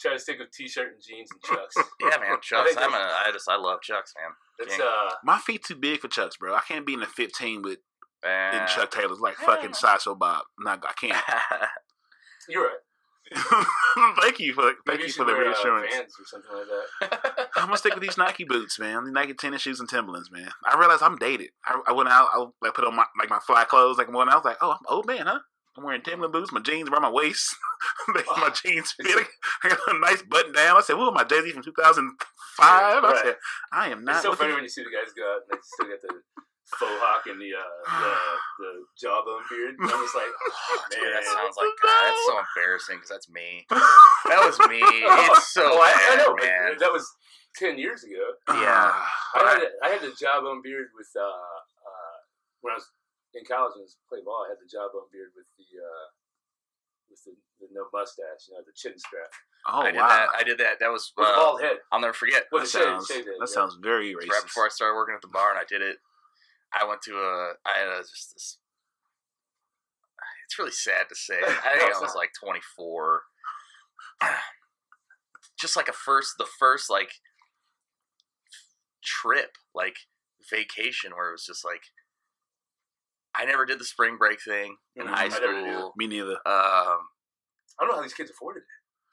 try to stick with t-shirt and jeans and Chucks. Yeah, man, Chucks. I love Chucks, man. It's my feet too big for Chucks, bro. I can't be in a 15 with in Chuck Taylor's like fucking Sideshow Bob. I can't. You're right. Thank you for the reassurance. Vans or something like that. I'm gonna stick with these Nike boots, man. The Nike tennis shoes and Timberlands, man. I realized I'm dated. I went out. I put on my fly clothes. Like when I was like, oh, I'm an old man, huh? I'm wearing Timberland boots. My jeans around my waist. My jeans fit. I got a nice button down. I said, "Whoa, my Jay-Z from 2005." Right. I said, "I am not." It's so funny when you see the guys go out and they still got the faux hawk and the jawbone beard. I'm just like, oh, dude, man, that sounds like that's so embarrassing because that's me. That was me. It's so bad, I know, man. that was 10 years ago. Yeah, I had the jawbone beard with when I was in college and played ball. I had the jawbone beard with the no mustache, the chin strap. Oh, I did that. That was with a bald head. I'll never forget. That sounds very racist. Right before I started working at the bar, and I did it. I went to just this. It's really sad to say. I think I was like 24. Just like the first like trip, like vacation where it was just like, I never did the spring break thing in high school. Me neither. I don't know how these kids afforded it.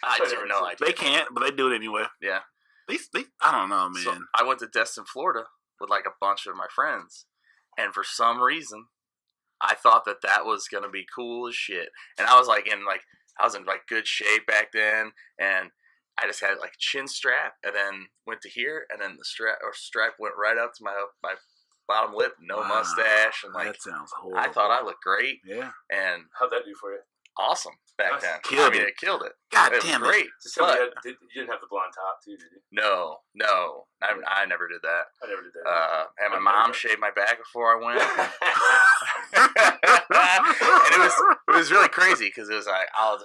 I have no idea. They can't, but they do it anyway. Yeah. They I don't know, man. So I went to Destin, Florida with like a bunch of my friends. And for some reason, I thought that was going to be cool as shit. And I was like I was in like good shape back then. And I just had like chin strap and then went to here. And then the strap went right up to my bottom lip, no mustache. And like, that sounds horrible. I thought I looked great. Yeah. And how'd that do for you? Awesome back then. It killed it. God it damn was great. So you didn't have the blonde top too, did you? No. I never did that. I never did that. Had my mom shave my back before I went. And it was really crazy because it was like, I'll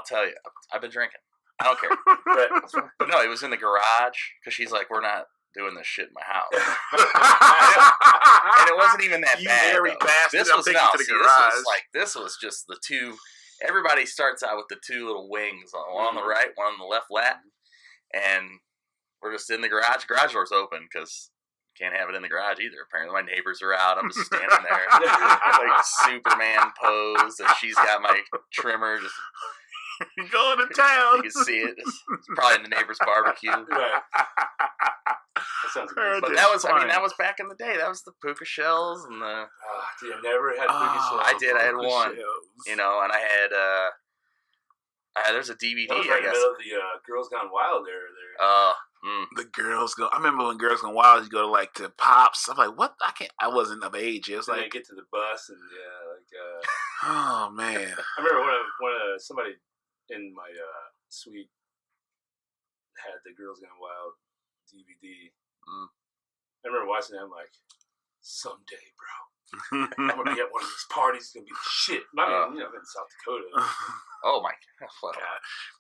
tell you, I've been drinking. I don't care. But no, it was in the garage because she's like, we're not doing this shit in my house. And it wasn't even that bad. This was just the two. Everybody starts out with the two little wings, one on the right, one on the left lat, and we're just in the garage. Garage door's open because can't have it in the garage either. Apparently, my neighbors are out. I'm just standing there, like Superman pose, and she's got my trimmer just going to town. You can see it. It's probably in the neighbor's barbecue. Right. That sounds good. But that was back in the day. That was the puka shells and the. I never had puka shells. I did. I had one. You know, and I had. There's a DVD. That was right in the middle of the Girls Gone Wild there. The Girls Go. I remember when Girls Gone Wild, you go to Pops. I'm like, what? I wasn't of age. It was and like they get to the bus and oh man. I remember when somebody in my suite had the Girls Gone Wild DVD. I remember watching it. I'm like, someday, bro, I'm gonna be at one of these parties. It's gonna be shit. I mean, I'm in South Dakota. Oh my god!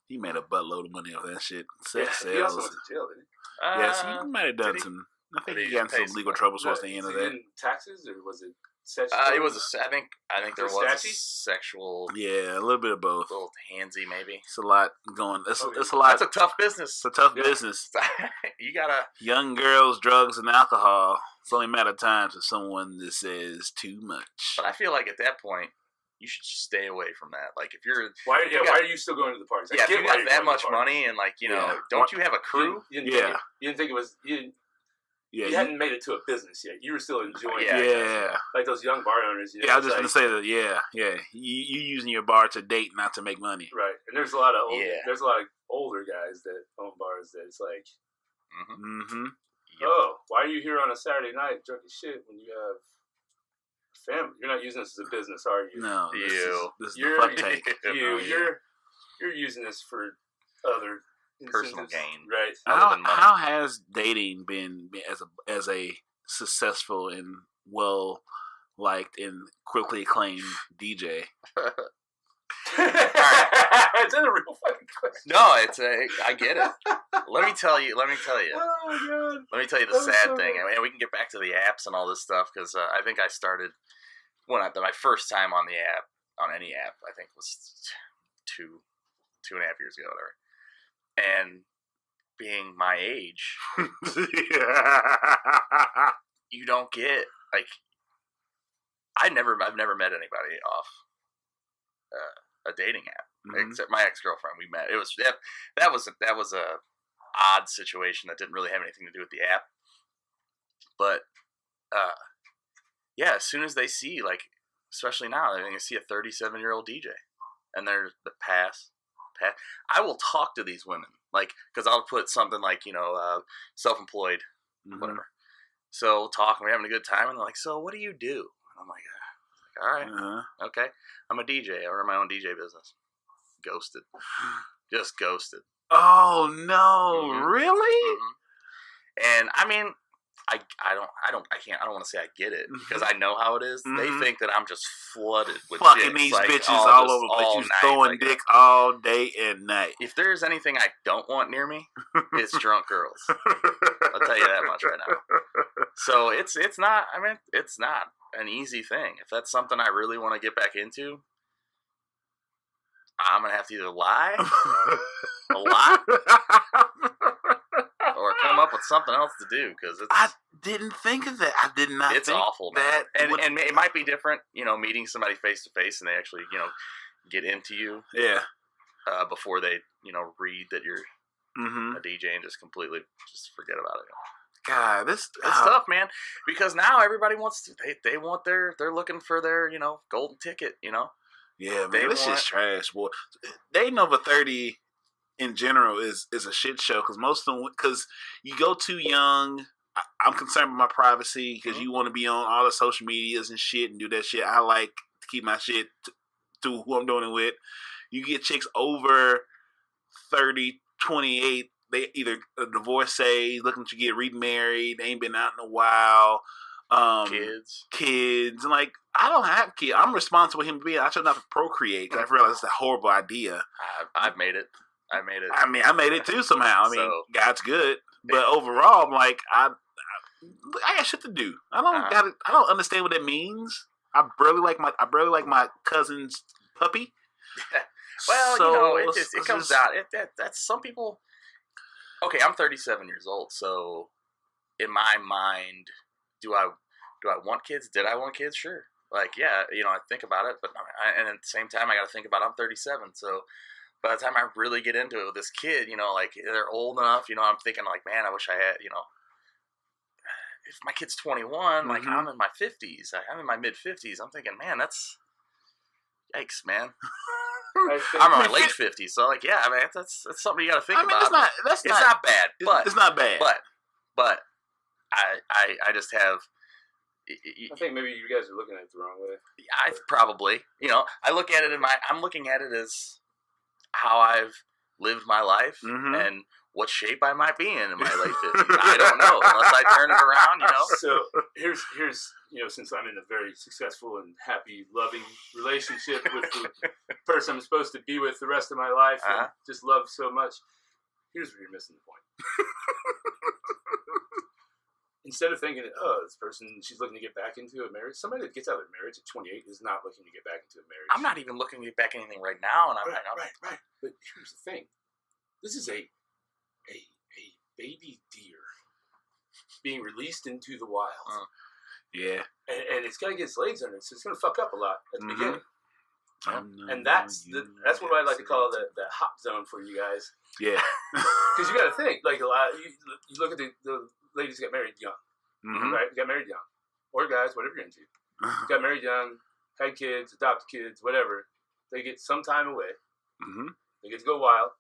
He made a buttload of money off that shit. Sex sales. He also went to jail, didn't he? Yes, he might have done some. I think he got in some legal trouble towards the end of that. Taxes, or was it? It was. I think there was a sexual. Yeah, a little bit of both. A little handsy, maybe. It's a lot going. It's a lot. That's a tough business. It's a tough business. You gotta. Young girls, drugs, and alcohol. It's only a matter of time for someone that says too much. But I feel like at that point, you should just stay away from that. Like if you're. Why are you still going to the parties? Yeah, if you got that much money and don't you have a crew? You didn't think it was. You hadn't made it to a business yet. You were still enjoying it. Yeah. Like those young bar owners. I was just going to say that, yeah. You using your bar to date, not to make money. Right. And there's a lot of older guys that own bars that it's like, oh, why are you here on a Saturday night drunk as shit when you have family? You're not using this as a business, are you? No. This is the fuck tank. You're using this for other personal gain, right? How has dating been as a successful and well liked and quickly acclaimed DJ? Is that a real fucking question? No, I get it. Let me tell you. Oh my god. Let me tell you the sad thing. I mean, we can get back to the apps and all this stuff because I think I started my first time on the app, on any app, I think was 2.5 years ago, whatever. And being my age, you don't get like I've never met anybody off a dating app except my ex-girlfriend. We met. It was that was a odd situation that didn't really have anything to do with the app. But as soon as they see especially now, they're going to see a 37-year-old DJ, and they're the pass. I will talk to these women, because I'll put something self-employed, whatever. So we'll talk, and we're having a good time, and they're like, so what do you do? And I'm like, all right, okay. I'm a DJ. I run my own DJ business. Ghosted. Just ghosted. Oh, no. Really? And, I mean, I don't want to say I get it because I know how it is. They think that I'm just flooded with fucking these bitches all over the place. You throwing dick all day and night. If there's anything I don't want near me, it's drunk girls. I'll tell you that much right now. So it's not. I mean, it's not an easy thing. If that's something I really want to get back into, I'm gonna have to either lie a lot. Or come up with something else to do because it's. didn't think of that. I did not. It's think awful, that. Man. And it might be different, meeting somebody face to face and they actually, get into you. Yeah. Before they, read that you're Mm-hmm. a DJ and just completely forget about it. God, it's tough, man. Because now everybody wants to. They want they're looking for their golden ticket. Yeah, man, this shit's trash, boy. Dating over 30 in general is a shit show because most of them, because you go too young. I'm concerned with my privacy because you want to be on all the social medias and shit and do that shit. I like to keep my shit to who I'm doing it with. You get chicks over 30, 28. They either divorcee, looking to get remarried. They ain't been out in a while. Kids, and like I don't have kids. I'm responsible human being. I should not procreate. I realize it's a horrible idea. I've made it. I made it. I mean, I made it too somehow. I mean, God's good, but overall, I'm like, I got shit to do. I don't understand what that means. I barely like my cousin's puppy. Well, so, it comes out. That's some people. Okay, I'm 37 years old, so in my mind, do I want kids? Did I want kids? Sure. Like, yeah, I think about it, but and at the same time, I got to think about I'm 37, so by the time I really get into it with this kid, like they're old enough, I'm thinking like, man, I wish I had, if my kid's 21, like I'm in my 50s, I'm in my mid 50s, I'm thinking, man, that's yikes, man. I'm in my late 50s, so like, yeah, man, that's something you got to think about. It's not bad, but it's not bad. But I just have. I think maybe you guys are looking at it the wrong way. I probably, I look at it I'm looking at it as how I've lived my life and what shape I might be in my late 50s. I don't know unless I turn it around, So here's since I'm in a very successful and happy, loving relationship with the person I'm supposed to be with the rest of my life and just love so much, here's where you're missing the point. Instead of thinking, this person, she's looking to get back into a marriage. Somebody that gets out of a marriage at 28 is not looking to get back into a marriage. I'm not even looking to get back anything right now. And right. But here's the thing. This is a baby deer being released into the wild. Yeah. And it's got to get its legs under it, so it's going to fuck up a lot at the beginning. And that's what I like to call the hot zone for you guys. Yeah. Because you got to think, like a lot, you look at the ladies got married young, right? Got married young, or guys, whatever you're into. Got married young, had kids, adopted kids, whatever. They get some time away. They get to go wild.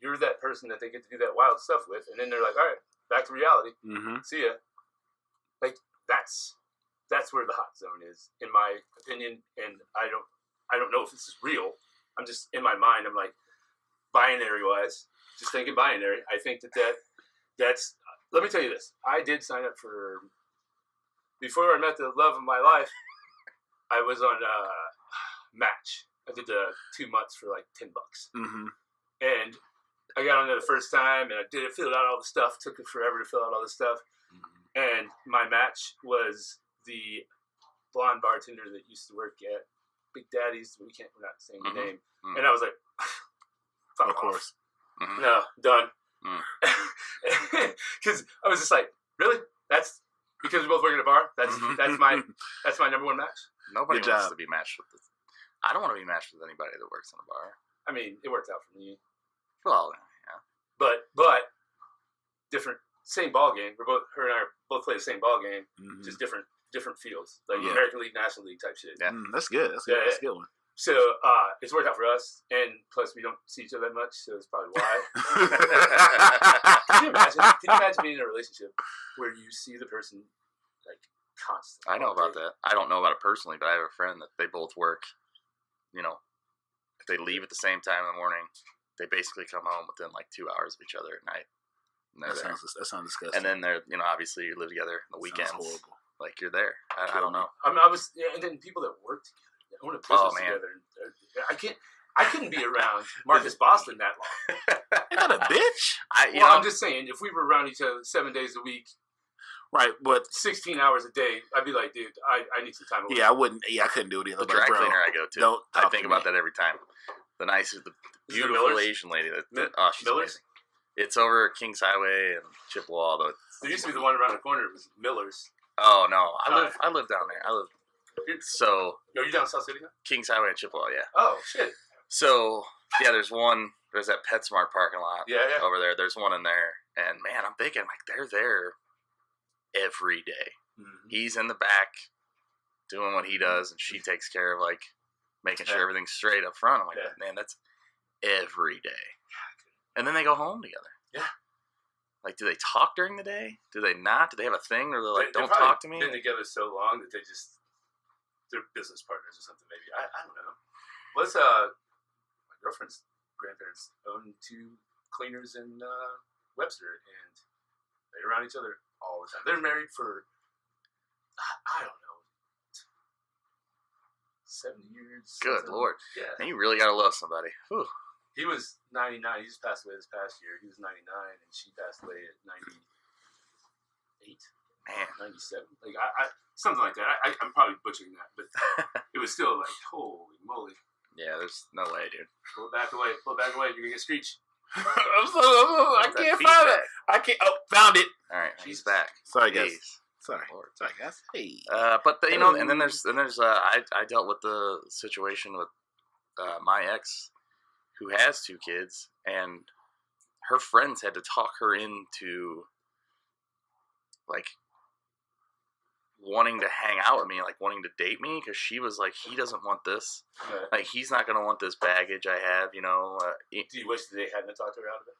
You're that person that they get to do that wild stuff with, and then they're like, all right, back to reality. See ya. Like that's where the hot zone is, in my opinion. And I don't know if this is real. I'm just in my mind. I'm like binary wise, just thinking binary. I think that's. Let me tell you this. I did sign up for, before I met the love of my life, I was on Match. I did 2 months for like $10. And I got on there the first time and I did it, filled out all the stuff. Took it forever to fill out all the stuff. And my match was the blonde bartender that used to work at Big Daddy's. We're not saying the name. And I was like, fuck of course. No, done. Because I was just like, really? That's because we both work at a bar? That's my number one match? Nobody wants to be matched with this. I don't want to be matched with anybody that works in a bar. I mean, it worked out for me. Well, yeah. But different, same ball game. Her and I both play the same ball game, just different fields, like American League, National League type shit. Yeah, that's good. That's good. That's a good one. So it's worked out for us, and plus we don't see each other that much, so it's probably why. Can you imagine being in a relationship where you see the person like constantly? I know about that. I don't know about it personally, but I have a friend that they both work. If they leave at the same time in the morning, they basically come home within like 2 hours of each other at night. That sounds disgusting. And then they're, obviously you live together on the weekends. Sounds horrible. Like you're there. I don't know. I was, and then people that work together. I want to business together. I couldn't be around Marcus Boston that long. You're not a bitch. I'm just saying, if we were around each other 7 days a week, right? But 16 hours a day, I'd be like, dude, I need some time away. Yeah, I wouldn't. Yeah, I couldn't do it either. The dry cleaner I go to. I think about that every time. The beautiful Asian lady. She's Miller's? amazing. It's over Kings Highway and Chippewa. Though There used to be the one around the corner. It was Miller's. Oh no, I live down there. So. Yo, you down South City now? Kings Highway and Chippewa, yeah. Oh shit. So yeah, there's that PetSmart parking lot. Yeah. Over there. There's one in there, and man, I'm thinking like they're there every day. Mm-hmm. He's in the back doing what he does, and she takes care of like making sure everything's straight up front. I'm like, man, that's every day. And then they go home together. Yeah. Like, do they talk during the day? Do they not? Do they have a thing where they're like, don't talk to me? They've been together so long that they're business partners or something. Maybe I don't know. My girlfriend's grandparents own 2 cleaners in Webster, and they're around each other all the time. They're married for I don't know, 70 years. Good Lord. Yeah. And you really got to love somebody. Whew. He was 99. He just passed away this past year. He was 99, and she passed away at 98. Man. 97. Like, something like that. I'm probably butchering that, but it was still like, holy moly. Yeah, there's no way, dude. Pull it back away. You're going to get Screech. I can't find it. I can't. Oh, found it. All right, he's back. Sorry, guys. Sorry, guys. Hey. But and then there's I dealt with the situation with my ex, who has 2 kids, and her friends had to talk her into like wanting to hang out with me, like wanting to date me, because she was like, he doesn't want this. Right. Like, he's not going to want this baggage I have, you know. Do you wish that they hadn't talked her out of it?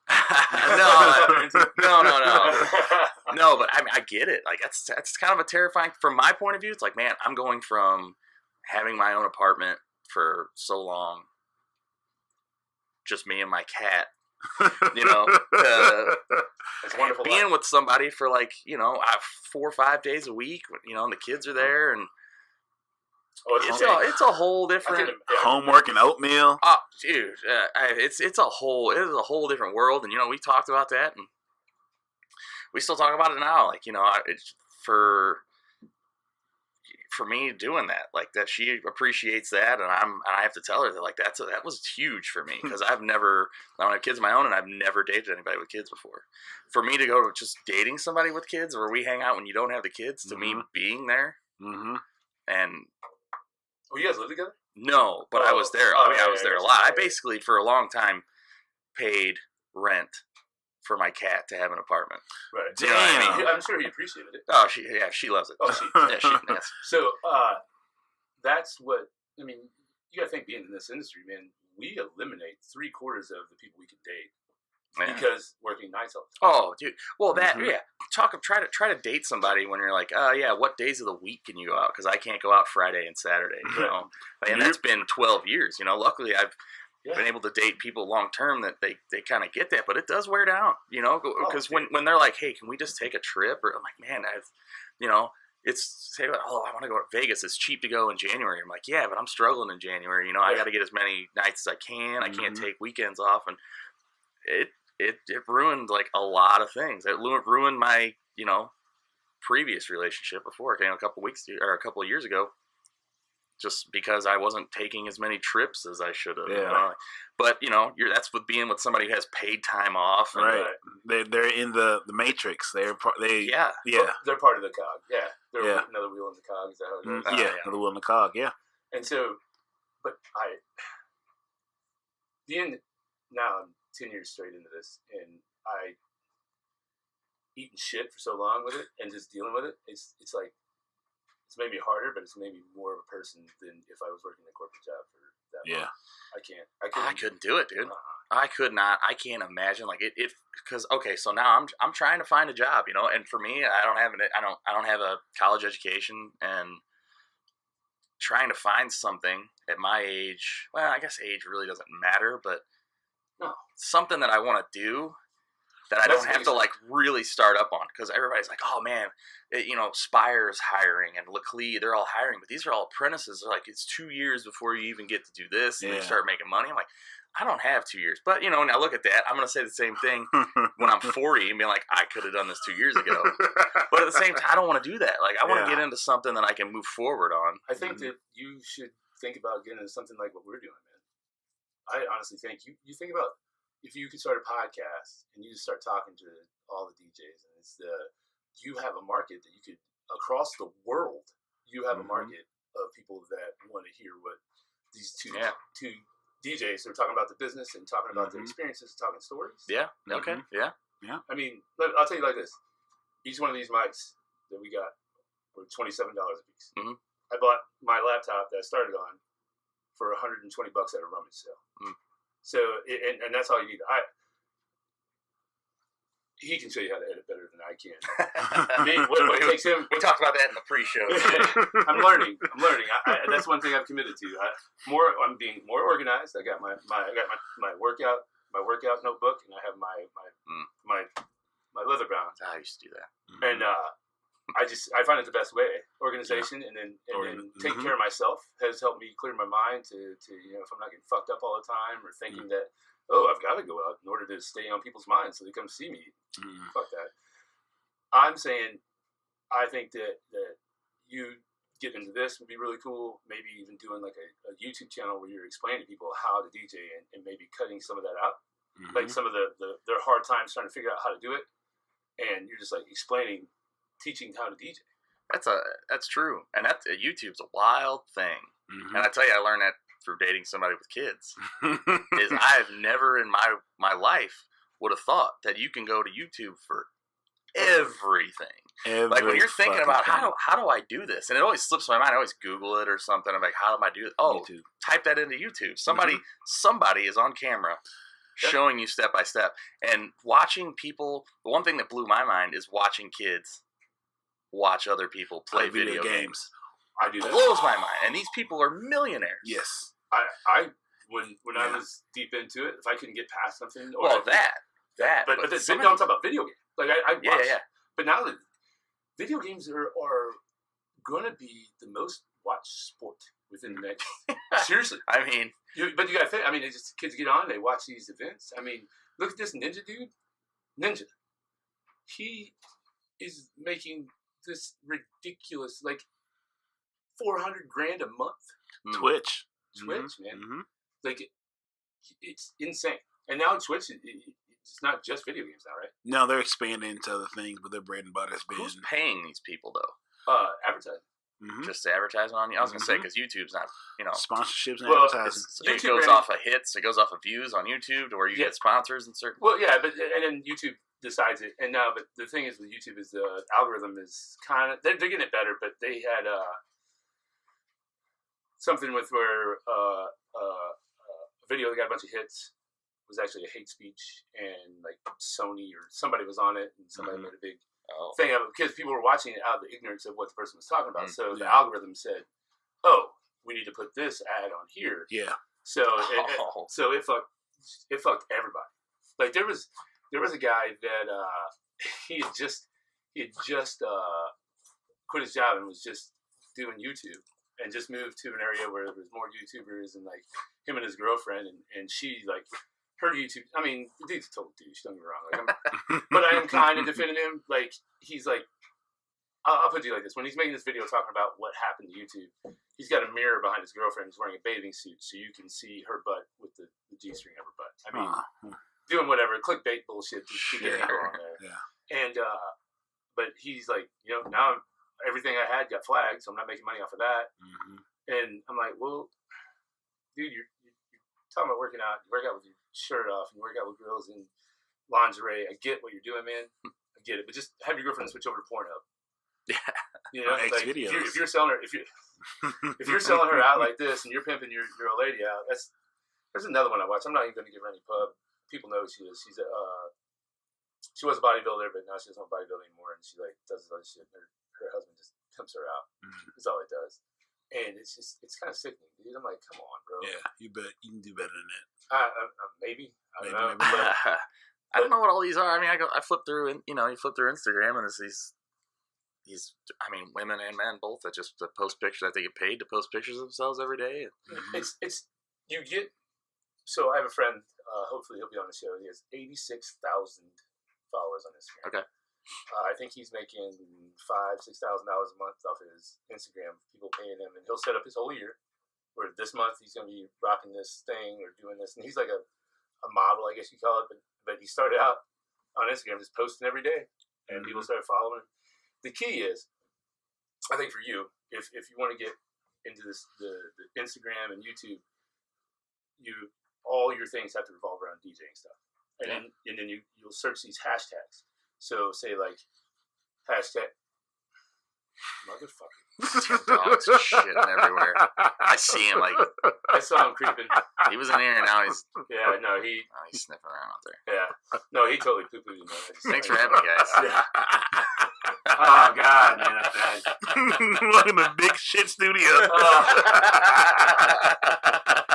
No. No, but I mean, I get it. Like, that's kind of a terrifying, from my point of view, it's like, man, I'm going from having my own apartment for so long, just me and my cat, you know, being with somebody for like, you know, 4 or 5 days a week, you know, and the kids are there, and it's a whole different homework and oatmeal. Oh, dude, it's a whole different world, and you know, we talked about that, and we still talk about it now. Like, you know, it's for me doing that, like that, she appreciates that, and I have to tell her that, like, that was huge for me, because I don't have kids of my own, and I've never dated anybody with kids before. For me to go to just dating somebody with kids, where we hang out when you don't have the kids, to me being there, and you guys live together? No, but I was there. I was there a lot. I basically, for a long time, paid rent for my cat to have an apartment. Right. You know what I mean? I'm sure he appreciated it. Oh, she loves it. Yes. So, that's what, I mean, you gotta think, being in this industry, man, we eliminate 3/4 of the people we can date. Yeah. Because working nights all the time. Oh, dude. Well, try to date somebody when you're like, what days of the week can you go out? Because I can't go out Friday and Saturday, you know? And that's been 12 years, you know? Luckily, I've been able to date people long term that they kind of get that, but it does wear down, you know? Because when they're like, hey, can we just take a trip? Or I'm like, man, it's, say, oh, I want to go to Vegas. It's cheap to go in January. I'm like, yeah, but I'm struggling in January. You know, I got to get as many nights as I can. I can't take weekends off. And it ruined like a lot of things. It ruined my, you know, previous relationship before. It came a couple of years ago, just because I wasn't taking as many trips as I should have. Yeah. You know? But you know, that's with being with somebody who has paid time off. And, right. They're in the matrix. They're part of the cog. Yeah. They're another wheel in the cog. Is that how it goes? Another wheel in the cog. Yeah. And so, but now I'm 10 years straight into this, and I eating shit for so long with it and just dealing with it. It's like, it's made me harder, but it's made me more of a person than if I was working a corporate job for that long. I couldn't do it, dude. I could not. I can't imagine like it because okay, so now I'm trying to find a job, you know, and for me, I don't have a college education, and trying to find something at my age. Well, I guess age really doesn't matter, but something that I want to do that I don't have to like really start up on, because everybody's like, oh man, you know, Spire's hiring and Leclerc, they're all hiring, but these are all apprentices. They're like, it's 2 years before you even get to do this, and they start making money. I'm like, I don't have 2 years, but you know, now look at that. I'm going to say the same thing when I'm 40 and be like, I could have done this 2 years ago. But at the same time, I don't want to do that. Like, I want to get into something that I can move forward on. I think that you should think about getting into something like what we're doing, man. I honestly think you think about if you could start a podcast and you just start talking to all the DJs, and you have a market that you could across the world. You have a market of people that want to hear what these two DJs are talking about the business and talking about their experiences, talking stories. Yeah. Okay. Yeah. I mean, I'll tell you like this: each one of these mics that we got were $27 a piece. I bought my laptop that I started on for $120 at a rummage sale. So, and that's all you need. He can show you how to edit better than I can. What takes him? We talked about that in the pre-show. I'm learning. That's one thing I've committed to. I'm being more organized. I got my workout notebook, and I have my leather bound. I used to do that, and I find it the best way. Organization, and then taking care of myself has helped me clear my mind to if I'm not getting fucked up all the time or thinking that. Oh, I've got to go out in order to stay on people's minds so they come see me. Fuck that. I'm saying, I think that you getting into this would be really cool. Maybe even doing like a YouTube channel where you're explaining to people how to DJ and maybe cutting some of that out. Like some of their hard times trying to figure out how to do it. And you're just like teaching how to DJ. That's true. And YouTube's a wild thing. And I tell you, I learned that through dating somebody with kids. Is I've never in my life would have thought that you can go to YouTube for everything. Like when you're thinking about how do I do this, and it always slips my mind. I always Google it or something. I'm like, how do I do it? Oh, YouTube. Type that into YouTube. Somebody is on camera showing you step by step, and watching people. The one thing that blew my mind is watching kids watch other people play video games. I do that. Blows my mind, and these people are millionaires. Yes. I when I was deep into it, if I couldn't get past something, or but don't talk about video games. Like I watch, but now that video games are going to be the most watched sport within the next. Seriously, I mean, but you got to think. I mean, it's just kids get on, they watch these events. I mean, look at this ninja dude. Ninja, he is making this ridiculous like $400,000 a month. Twitch, man. Like it's insane. And now Twitch, it's not just video games now, right? No, they're expanding into other things, but their bread and butter has been. Who's paying these people though? Advertising. Just advertising on you. I was gonna say because YouTube's not, sponsorships and advertising. It goes off of hits. It goes off of views on YouTube to where you get sponsors and certain. Well, yeah, but and then YouTube decides it. And now, but the thing is with YouTube is the algorithm is kind of they're getting it better, but they had something with where a video that got a bunch of hits was actually a hate speech, and like Sony or somebody was on it, and somebody made a big thing of it because people were watching it out of the ignorance of what the person was talking about. So the algorithm said, "Oh, we need to put this ad on here." Yeah. So it fucked everybody. Like there was a guy that he had just quit his job and was just doing YouTube. And just moved to an area where there was more YouTubers, and like him and his girlfriend, and she like her YouTube. I mean, the dude's a total douche. Don't get me wrong. Like, but I am kind of defending him. Like he's like, I'll put it like this: when he's making this video talking about what happened to YouTube, he's got a mirror behind his girlfriend who's wearing a bathing suit, so you can see her butt with the G-string of her butt. I mean, doing whatever clickbait bullshit to get people on there. Yeah. And but he's like, now everything I had got flagged, so I'm not making money off of that. And I'm like, well, dude, you're talking about working out. You work out with your shirt off, and you work out with girls in lingerie. I get what you're doing, man. I get it. But just have your girlfriend switch over to Pornhub. Yeah. Like, if you're selling her, if you're selling her out like this, and you're pimping your old lady out, there's another one I watch. I'm not even going to give her any pub. People know who she is. She was a bodybuilder, but now she doesn't bodybuild anymore, and she like does this other shit. Her husband just pimps her out. That's all he does. And it's kind of sickening, dude. I'm like, come on, bro. Yeah, you can do better than that. Maybe. I don't know. I don't know what all these are. I mean, I flip through, and you flip through Instagram, and it's these. I mean, women and men both that just post pictures that they get paid to post pictures of themselves every day. It's you get. So I have a friend. Hopefully, he'll be on the show. He has 86,000 followers on Instagram. Okay. I think he's making $5,000-6,000 a month off of his Instagram. People paying him, and he'll set up his whole year. Where this month he's going to be rocking this thing or doing this, and he's like a a model, I guess you call it, but he started out on Instagram just posting every day, and people started following him. The key is, I think for you, if you want to get into this the Instagram and YouTube, all your things have to revolve around DJing stuff, and then you'll search these hashtags. So say like hashtag motherfucker. Dogs are shitting everywhere. I see him like I saw him creeping. he was in here and now he's he's sniffing around out there. Yeah, no, he totally poo-pooed him. Thanks for having me, guys. Yeah. Oh God, man, that's bad. Look at the big shit studio.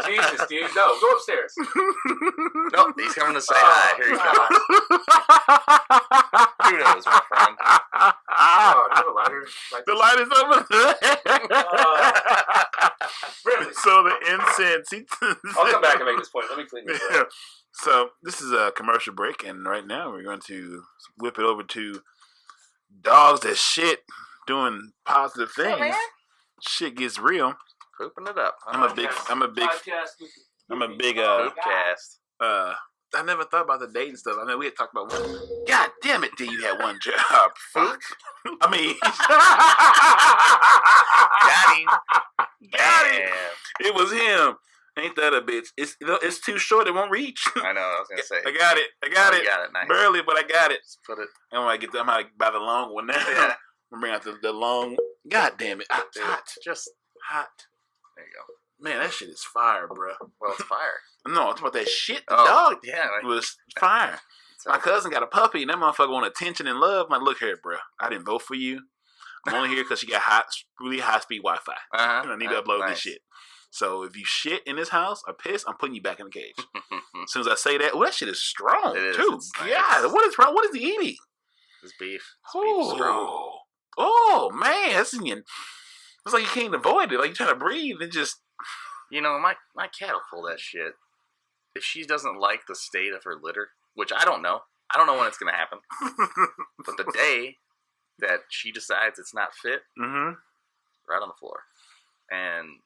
Jesus, dude, no, go upstairs. Nope, he's coming to say hi. Here he comes. Who knows, my friend? Oh, do you have a lighter? The light is over there. Really? So the incense. I'll come back and make this point. Let me clean this up. So this is a commercial break, and right now we're going to whip it over to dogs that shit doing positive things. man? Shit gets real. Pooping it up. I'm a big Poopcast. I never thought about the dating stuff. I know we had talked about one. God damn it, D, you had one job. Fuck. I mean, Got him. It was him. Ain't that a bitch? It's too short. It won't reach. I know. I was gonna say. I got it. You got it. Nice. Barely, but I got it. Just put it. And when I get them, I buy the long one now. Yeah. I'm bring out the long. God damn it! Hot. Just Hot. there you go. Man, that shit is fire, bro. Well, it's fire. No, I'm talking about that shit. The Oh, dog yeah, like- was fire. My cousin got a puppy, and that motherfucker want attention and love. I'm like, look here, bro. I didn't vote for you. I'm only here because you got really high speed Wi-Fi. And I need to upload this shit. So if you shit in this house or piss, I'm putting you back in the cage. As soon as I say that, that shit is strong too. Yeah, what is wrong? What is he eating? It's beef. Oh man, that's it's like you can't avoid it. Like you trying to breathe and just. You know, my cat will pull that shit. If she doesn't like the state of her litter, which I don't know when it's gonna happen. But the day that she decides it's not fit, right on the floor, and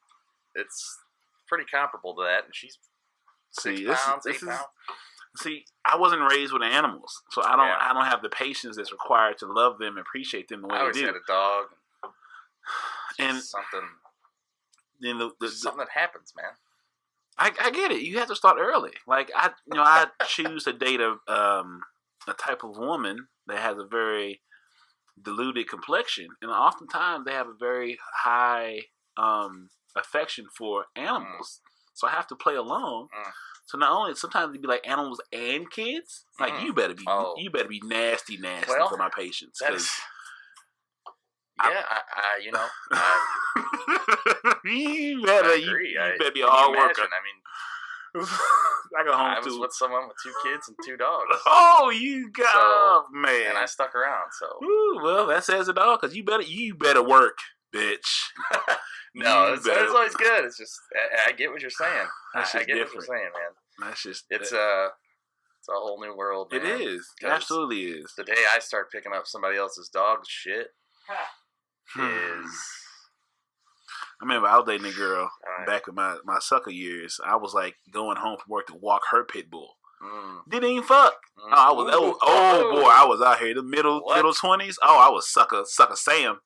it's pretty comparable to that. And she's 6 pounds, 8 pounds. See, I wasn't raised with animals, so I don't have the patience that's required to love them and appreciate them the way I always they do. had a dog, and something. Then something that happens, man. I get it. You have to start early. Like I choose to date a type of woman that has a very diluted complexion, and oftentimes they have a very high affection for animals. So I have to play along. So not only sometimes it'd be like animals and kids. Like you better be nasty for my patience. Yeah, you better be a hard worker. I mean, I was with someone with 2 kids and 2 dogs. Oh, you got man, and I stuck around. So, well, that says it all. Because you better work, bitch. No, it's always good. It's just I get what you're saying. I get different. what you're saying, man. That's just it's a whole new world. Man. It is. It absolutely is. The day I start picking up somebody else's dog's shit. I remember I was dating a girl back in my sucker years. I was like going home from work to walk her pit bull. Didn't even fuck. I was out here the middle 20s. Oh, I was sucker Sam.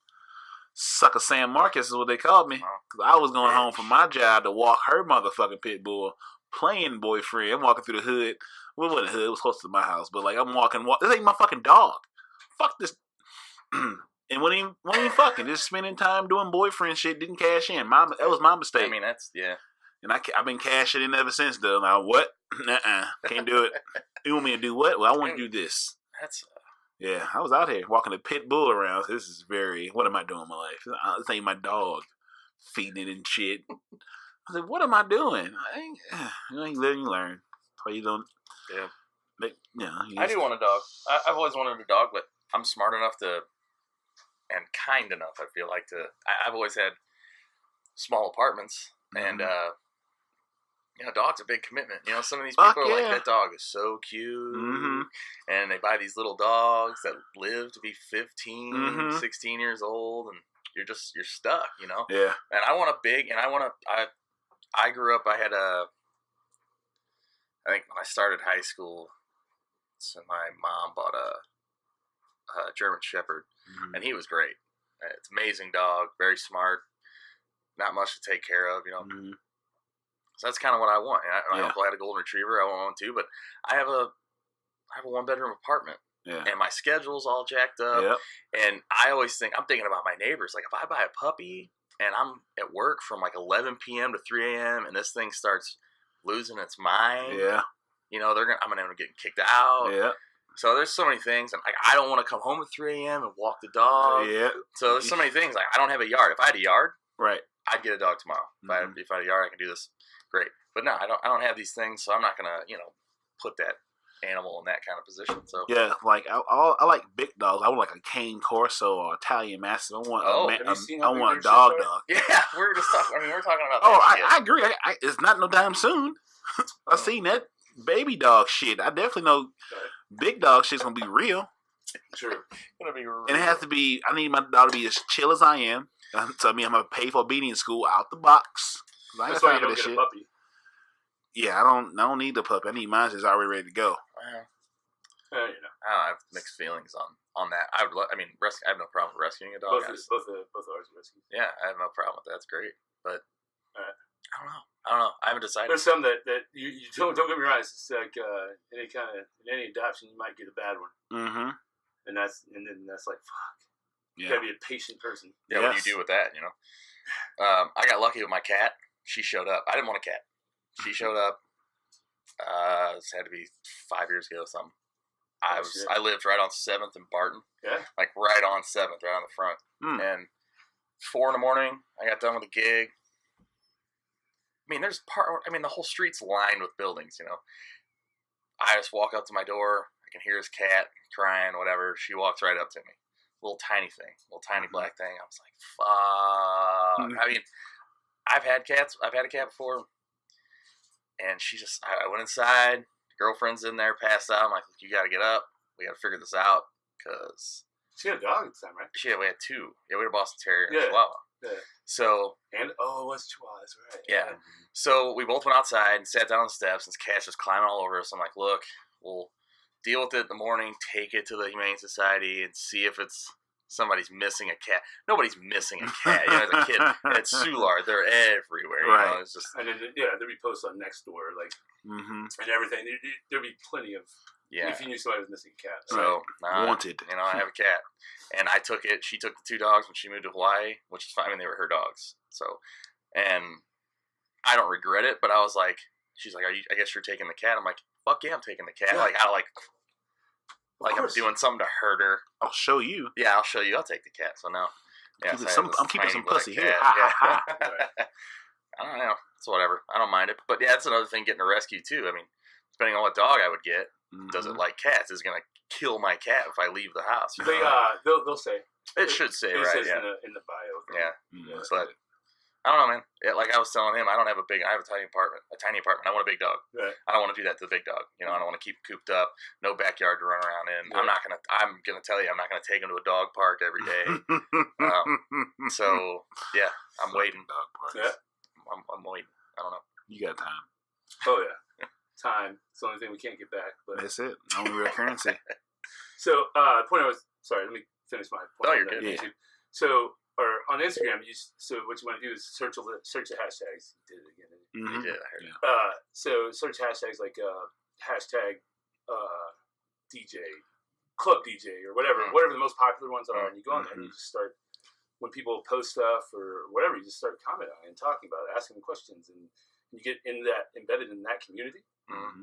Sucker Sam Marcus is what they called me. Cause I was going home from my job to walk her motherfucking pit bull, playing boyfriend. I'm walking through the hood. Well, it wasn't the hood. It was close to my house. But like I'm walking. This ain't my fucking dog. Fuck this. And when he fucking just spending time doing boyfriend shit, didn't cash in. That was my mistake. I mean, that's And I've been cashing in ever since though. Now what? Can't do it. You want me to do what? Well, I want to do this. Yeah, I was out here walking a pit bull around. This is what am I doing in my life? This ain't my dog feeding it and shit. I said, what am I doing? You live and you learn. That's why you don't. Yeah. But, I do want a dog. I've always wanted a dog, but I'm smart enough to, and kind enough, I feel like, to. I've always had small apartments, and dog's a big commitment. Some of these people are like, that dog is so cute, and they buy these little dogs that live to be 15, 16 years old, and you're stuck, Yeah. And I want a big, and I grew up, I had I think when I started high school, so my mom bought a German Shepherd, and he was great. It's an amazing dog, very smart, not much to take care of, So that's kind of what I want. My uncle had a golden retriever. I want one too, but I have a 1-bedroom apartment. Yeah. And my schedule's all jacked up. Yep. And I'm thinking about my neighbors. Like, if I buy a puppy and I'm at work from like 11 p.m. to 3 a.m. and this thing starts losing its mind, I'm going to get kicked out. Yeah. So there's so many things. And like, I don't want to come home at 3 a.m. and walk the dog. Yeah. So there's so many things. Like, I don't have a yard. If I had a yard, right, I'd get a dog tomorrow. If I had a yard, I can do this. Great. But no, I don't have these things, so I'm not going to, put that animal in that kind of position. So yeah, like I like big dogs. I want like a Cane Corso or Italian Mastiff. I want a dog. Yeah, we're just talking. We're talking about. I agree. It's not no damn soon. I seen that baby dog shit. I definitely know big dog shit's gonna be real. Sure, gonna be real. And it has to be. I need my dog to be as chill as I am. So I'm gonna pay for obedience school out the box. That's why you don't get a puppy. Yeah, I don't need the puppy. I need mine that's already ready to go. I have mixed feelings on that. I have no problem rescuing a dog. Both ours are rescued. Yeah, I have no problem with that. That's great, but I don't know. I haven't decided. There's some that you don't get me wrong. It's like any adoption, you might get a bad one. Mm-hmm. And then that's like fuck. You gotta be a patient person. Yeah, what do you do with that? I got lucky with my cat. She showed up. I didn't want a cat. She showed up. This had to be 5 years ago or something. I lived right on 7th and Barton. Yeah. Like right on 7th, right on the front. And 4 in the morning, I got done with the gig. The whole street's lined with buildings, I just walk up to my door. I can hear his cat crying, whatever. She walks right up to me. Little tiny thing. Little tiny black thing. I was like, fuck. I've had cats. I've had a cat before. And I went inside. Girlfriend's in there, passed out. I'm like, you got to get up. We got to figure this out. Because she had a dog at the time, right? We had 2. Yeah, we had a Boston Terrier and a Chihuahua. Yeah. So. And, it was Chihuahua. That's right. Yeah. So we both went outside and sat down on the steps, and this cat's just climbing all over us. I'm like, look, we'll deal with it in the morning, take it to the Humane Society, and see if it's somebody's missing a cat. Nobody's missing a cat. As a kid, at Soulard, they're everywhere. Right. It's just, and then there'd be posts on Nextdoor, like, and everything. There'd be plenty of. Yeah. If you knew somebody was missing a cat. So wanted. I have a cat, and I took it. She took the 2 dogs when she moved to Hawaii, which is fine. They were her dogs. So, and I don't regret it. But I was like, she's like, I guess you're taking the cat. I'm like, fuck yeah, I'm taking the cat. Yeah. Like I'm doing something to hurt her. I'll show you. Yeah, I'll show you. I'll take the cat. So now, I'm keeping some pussy here. I don't know. It's whatever. I don't mind it. But yeah, that's another thing getting a rescue too. Depending on what dog I would get, does it like cats? Is going to kill my cat if I leave the house. They'll say. It should say, right? Says in the bio. Yeah. But I don't know, man. Like I was telling him, I have a tiny apartment. I want a big dog. Right. I don't want to do that to the big dog. I don't want to keep cooped up. No backyard to run around in. Yeah. I'm gonna tell you, I'm not gonna take him to a dog park every day. So yeah, I'm waiting. Dog parks. Yeah. I'm waiting. I don't know. You got time. Oh yeah, time. It's the only thing we can't get back. But that's it. Only real currency. So point let me finish my point. Oh, you're good. Yeah. So. Or on Instagram, so what you want to do is search the hashtags. You did it again. You did. I heard. So search hashtags like hashtag DJ, club DJ, or whatever the most popular ones are, and you go on there and you just start. When people post stuff or whatever, you just start commenting on it and talking about it, asking them questions, and you get embedded in that community,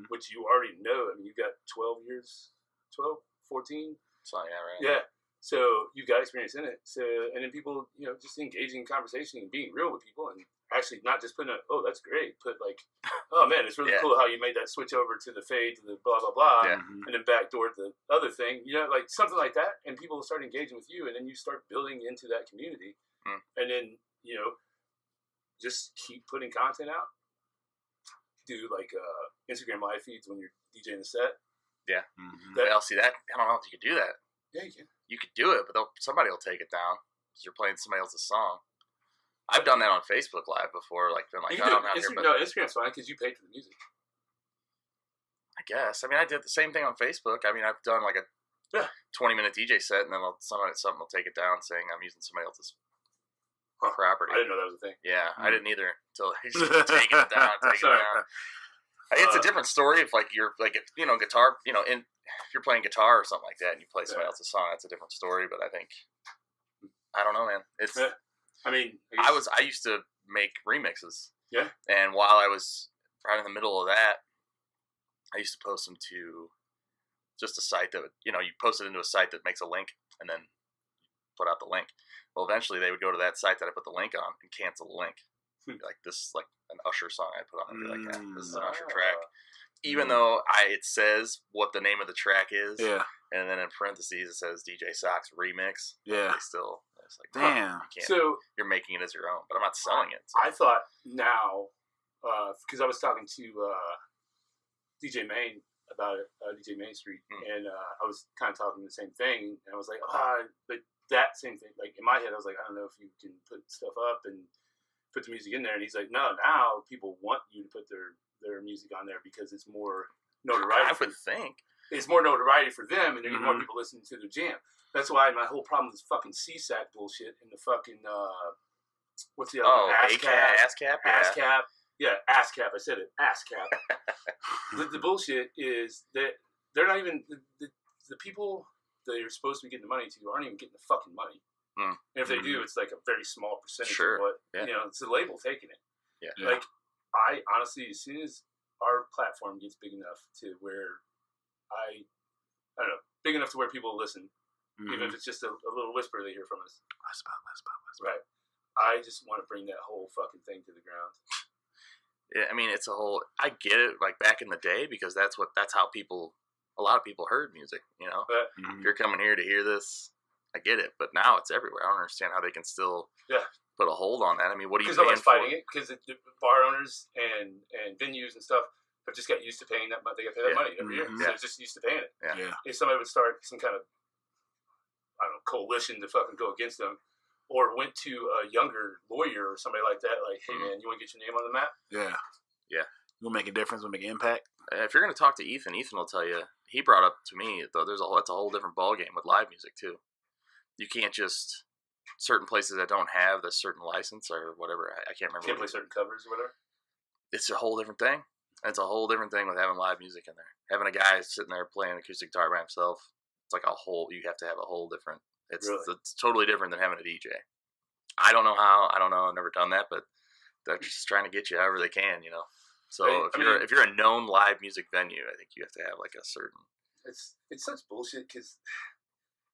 which you already know. You've got 12 years, 12, 14. So yeah, right. Yeah. So you've got experience in it. So and then people, just engaging in conversation and being real with people, and actually not just putting that's great. Put like, oh man, it's really cool how you made that switch over to the fade to the blah blah blah, and then backdoor the other thing. Like something like that, and people start engaging with you, and then you start building into that community, and then just keep putting content out. Do like Instagram live feeds when you're DJing the set. Yeah. See that? I don't know if you could do that. Yeah, you can. You could do it, but somebody will take it down because you're playing somebody else's song. I've done that on Facebook Live before, been like, I'm not here. No, Instagram's fine because you paid for the music. guess. I mean, I did the same thing on Facebook. I mean, I've done like a 20-minute DJ set, and then something will take it down saying I'm using somebody else's property. I didn't know that was a thing. Yeah, I didn't either until he's taking it down, It's a different story if like you're like guitar, if you're playing guitar or something like that and you play somebody else's song, that's a different story. But I think I don't know, man. It's I mean, I used to make remixes. Yeah. And while I was right in the middle of that, I used to post them to just a site that you post it into a site that makes a link and then put out the link. Well, eventually they would go to that site that I put the link on and cancel the link. Like this, like an Usher song I put on and be like, this is an Usher track. Even though it says what the name of the track is, and then in parentheses it says DJ Sox remix. Yeah, it's like, damn. So you're making it as your own, but I'm not selling it. So. I thought now, because I was talking to DJ Main about it, DJ Main Street, and I was kind of talking the same thing, and I was like, but that same thing, like in my head, I was like, I don't know if you can put stuff up and put the music in there, and he's like, no, now people want you to put their music on there because it's more notoriety. I would think it's more notoriety for them, and they're getting more people listening to their jam. That's why my whole problem with this fucking CSAC bullshit and the fucking what's the other ASCAP? ASCAP. Yeah, ASCAP. I said it. ASCAP. the bullshit is that they're not even the people that you're supposed to be getting the money to aren't even getting the fucking money. And if they do, it's like a very small percentage of what it's the label taking it. Yeah. Like I honestly, as soon as our platform gets big enough to where I don't know, big enough to where people listen, even if it's just a little whisper they hear from us. Whisper. Right. I just want to bring that whole fucking thing to the ground. Yeah, I mean, it's a whole. I get it, like back in the day, because that's how a lot of people heard music. If you're coming here to hear this, I get it. But now it's everywhere. I don't understand how they can still put a hold on that. I mean, what are you paying for? Because nobody's fighting it. Because the bar owners and venues and stuff have just got used to paying that. They got to pay that money every year. So they're just used to paying it. Yeah. If somebody would start some kind of coalition to fucking go against them, or went to a younger lawyer or somebody like that, like, hey man, you want to get your name on the map? Yeah. We'll make a difference. We'll make an impact. If you're going to talk to Ethan will tell you. He brought up to me though. That's a whole different ballgame with live music too. You can't just certain places that don't have the certain license or whatever. I can't remember. Can't play certain covers or whatever. It's a whole different thing. It's a whole different thing with having live music in there. Having a guy sitting there playing acoustic guitar by himself. It's like you have to have a whole different. It's totally different than having a DJ. I don't know how. I don't know. I've never done that, but they're just trying to get you however they can, So if you're a known live music venue, I think you have to have like a certain. It's such bullshit because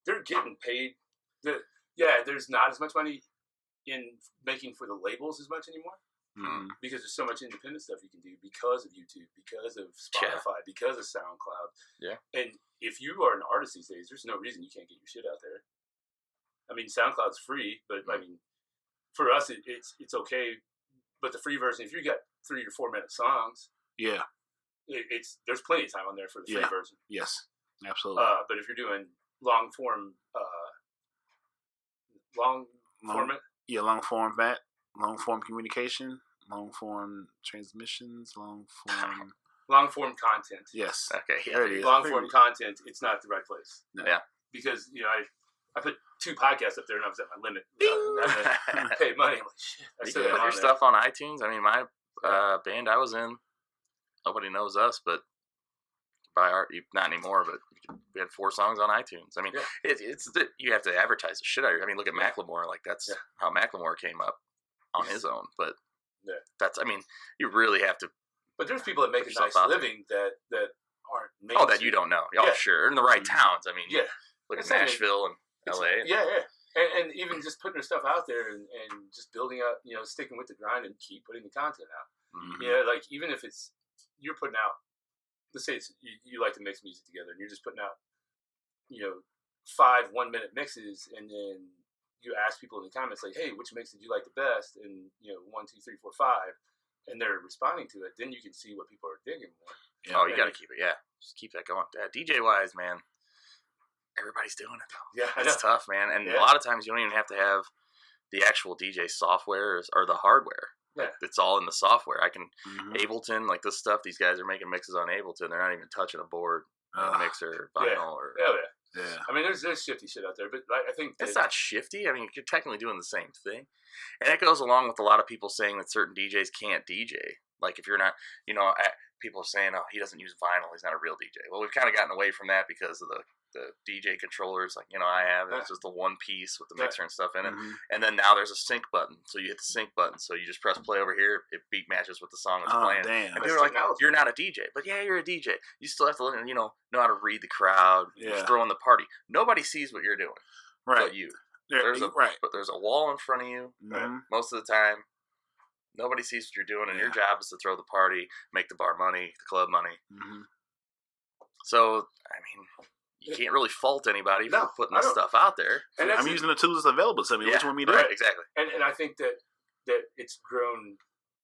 they're getting paid. There's not as much money in making for the labels as much anymore because there's so much independent stuff you can do because of YouTube, because of Spotify, because of SoundCloud. Yeah. And if you are an artist these days, there's no reason you can't get your shit out there. I mean, SoundCloud's free, but I mean, for us, it's okay. But the free version, if you got 3 or 4 minute songs, there's plenty of time on there for the free version. Yes, absolutely. But if you're doing long form communication, long form transmissions, long form content. Yes. Okay. There it is. Long form content. It's not the right place. No. Yeah. Because I put 2 podcasts up there and I was at my limit. I paid money. I'm like, shit. You can put your stuff on iTunes. I mean, my band I was in, nobody knows us, but not anymore. But we had 4 songs on iTunes. I mean, you have to advertise the shit out of it. I mean, look at Macklemore. Like that's how Macklemore came up on his own. But I mean, you really have to. But there's people that make a nice living that aren't making. Oh, that you don't know. Oh, sure. In the right towns. I mean, look at Nashville and LA. And even just putting their stuff out there and just building up, sticking with the grind and keep putting the content out. Like even if you're putting out, let's say you like to mix music together and you're just putting out, 5 1-minute mixes, and then you ask people in the comments like, hey, which mix did you like the best? And 1, 2, 3, 4, 5, and they're responding to it. Then you can see what people are digging more. You got to keep it. Yeah, just keep that going. DJ wise, man. Everybody's doing it though. Yeah, it's tough, man. And a lot of times you don't even have to have the actual DJ software or the hardware. Yeah. It's all in the software. I can Ableton, like this stuff. These guys are making mixes on Ableton. They're not even touching a board, mixer, vinyl, or yeah. I mean, there's shifty shit out there, but I think it's not shifty. I mean, you're technically doing the same thing, and it goes along with a lot of people saying that certain DJs can't DJ. Like if you're not, people are saying, "Oh, he doesn't use vinyl. He's not a real DJ." Well, we've kind of gotten away from that because of the DJ controllers. Like I have, it's just the one piece with the mixer and stuff in it, and then now there's a sync button. So you hit the sync button. So you just press play over here. It beat matches with the song that's playing. Damn. And people are like, "You're not a DJ," but yeah, you're a DJ. You still have to learn, know how to read the crowd. Just throw in the party. Nobody sees what you're doing, but you. There's a wall in front of you most of the time. Nobody sees what you're doing, and your job is to throw the party, make the bar money, the club money. So, I mean, you can't really fault anybody for putting this stuff out there. And I'm using the tools that's available to me. Which one we do? Right, exactly. And I think that it's grown.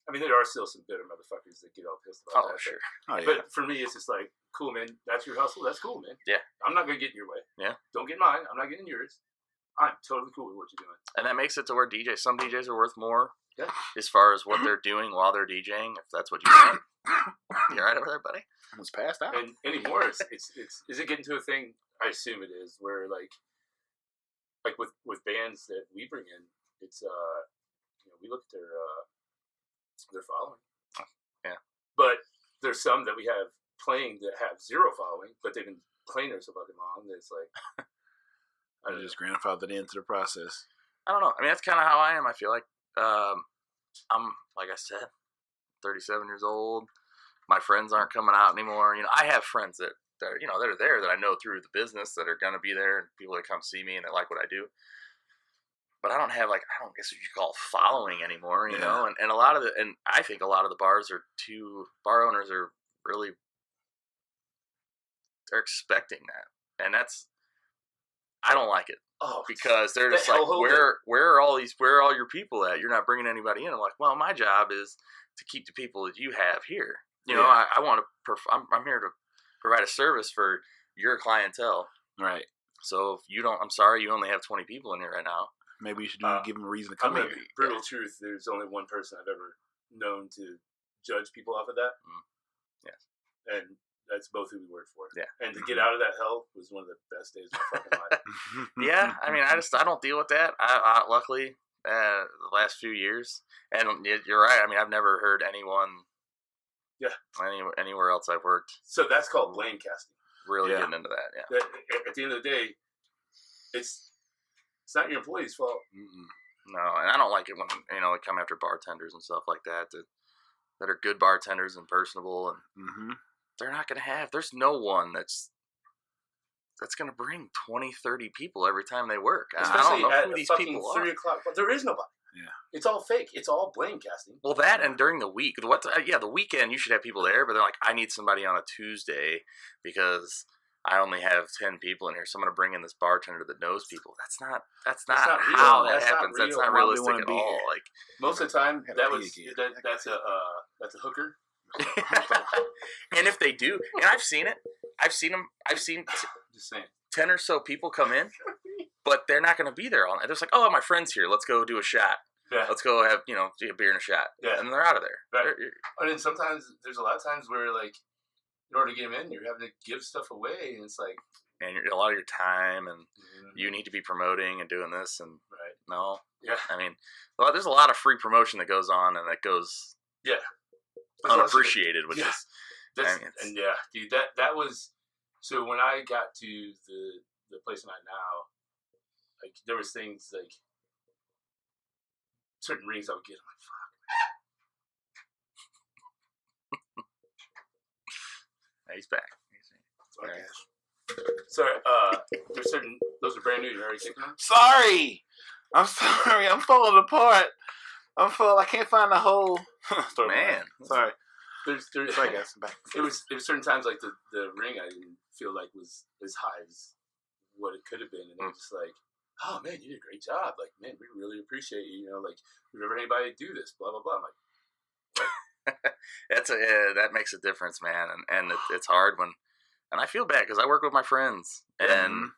I mean, there are still some bitter motherfuckers that get all pissed about that. Oh, sure. But for me, it's just like, cool, man. That's your hustle. That's cool, man. Yeah. I'm not going to get in your way. Yeah. Don't get mine. I'm not getting yours. I'm totally cool with what you're doing. And that makes it to where some DJs are worth more as far as what they're doing while they're DJing, if that's what you want. You all right over there, buddy? I was passed out. And anymore, is it getting to a thing, I assume it is, where like with bands that we bring in, it's, we look at their following. Yeah. But there's some that we have playing that have zero following, but they've been playing there so fucking long that it's like, I just grandfathered into the process. I don't know. I mean, that's kind of how I am. I feel like I'm, like I said, 37 years old. My friends aren't coming out anymore. I have friends that are, that are there that I know through the business that are going to be there, and people that come see me and they like what I do. But I don't have I don't guess what you call following anymore, you know? And a lot of and I think a lot of the bar owners are really, they're expecting that. And I don't like it. Oh, because they're just like, where are all your people at? You're not bringing anybody in. I'm like, well, my job is to keep the people that you have here. I want to. I'm here to provide a service for your clientele. Right. So if you don't, I'm sorry, you only have 20 people in here right now. Maybe you should give them a reason to come in. Brutal truth. There's only one person I've ever known to judge people off of that. Yes. And that's both who we worked for. Yeah. And to get out of that hell was one of the best days of my fucking life. Yeah. I mean, I don't deal with that. I luckily, the last few years, and you're right. I mean, I've never heard anyone. Yeah. Anywhere else I've worked. So that's called blame casting. Really getting into that. Yeah. At the end of the day, it's not your employee's fault. No, and I don't like it when they come after bartenders and stuff like that that are good bartenders and personable, and they're not going to have. There's no one that's going to bring 20, 30 people every time they work. Especially I don't know at who these fucking people 3 are. o'clock. But there is nobody. Yeah. It's all fake. It's all blame casting. Well, that and during the week. The weekend you should have people there, but they're like, I need somebody on a Tuesday because I only have 10 people in here, so I'm going to bring in this bartender that knows people. That's not how that happens. That's not realistic at all. Like most of the time, that's a hooker. And if they do, and I've seen it. I've seen Just saying. 10 or so people come in, but they're not going to be there all night. They're just like, oh, my friend's here. Let's go do a shot. Yeah. Let's go have, a beer and a shot. Yeah. And they're out of there. Right. And then sometimes, there's a lot of times where, like, in order to get them in, you're having to give stuff away, and it's like... And a lot of your time, and you need to be promoting and doing this, and... Right. No. Yeah. I mean, there's a lot of free promotion that goes on, and that goes... Yeah. Unappreciated, which is... And yeah, dude, that was... So when I got to the place I'm at now, like, there was things, like... Certain rings I would get, I'm like, fuck. He's back. Sorry, those are brand new. You already taken them? Sorry. I'm sorry. I'm falling apart. I can't find the whole story. Man. Sorry. There's Sorry, guys. I'm back. It was certain times like the ring I didn't feel like was as high as what it could have been, and they were just like, oh man, you did a great job. Like, man, we really appreciate you. Like, we've never had anybody do this. Blah blah blah. I'm like, that makes a difference, man, and it's hard when, and I feel bad because I work with my friends, and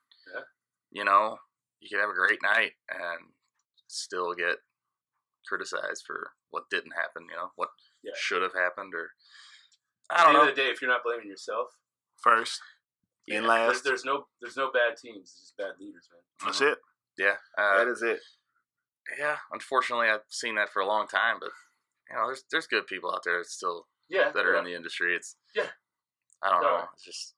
you could have a great night and still get criticized for what didn't happen. What Yeah. should have happened, or I At don't the know. end of the day, if you're not blaming yourself, First and last. there's no bad teams. It's just bad leaders, man. That's it. Yeah, That is it. yeah. Unfortunately, I've seen that for a long time, but there's good people out there still that are in the industry. It's I don't know. It's just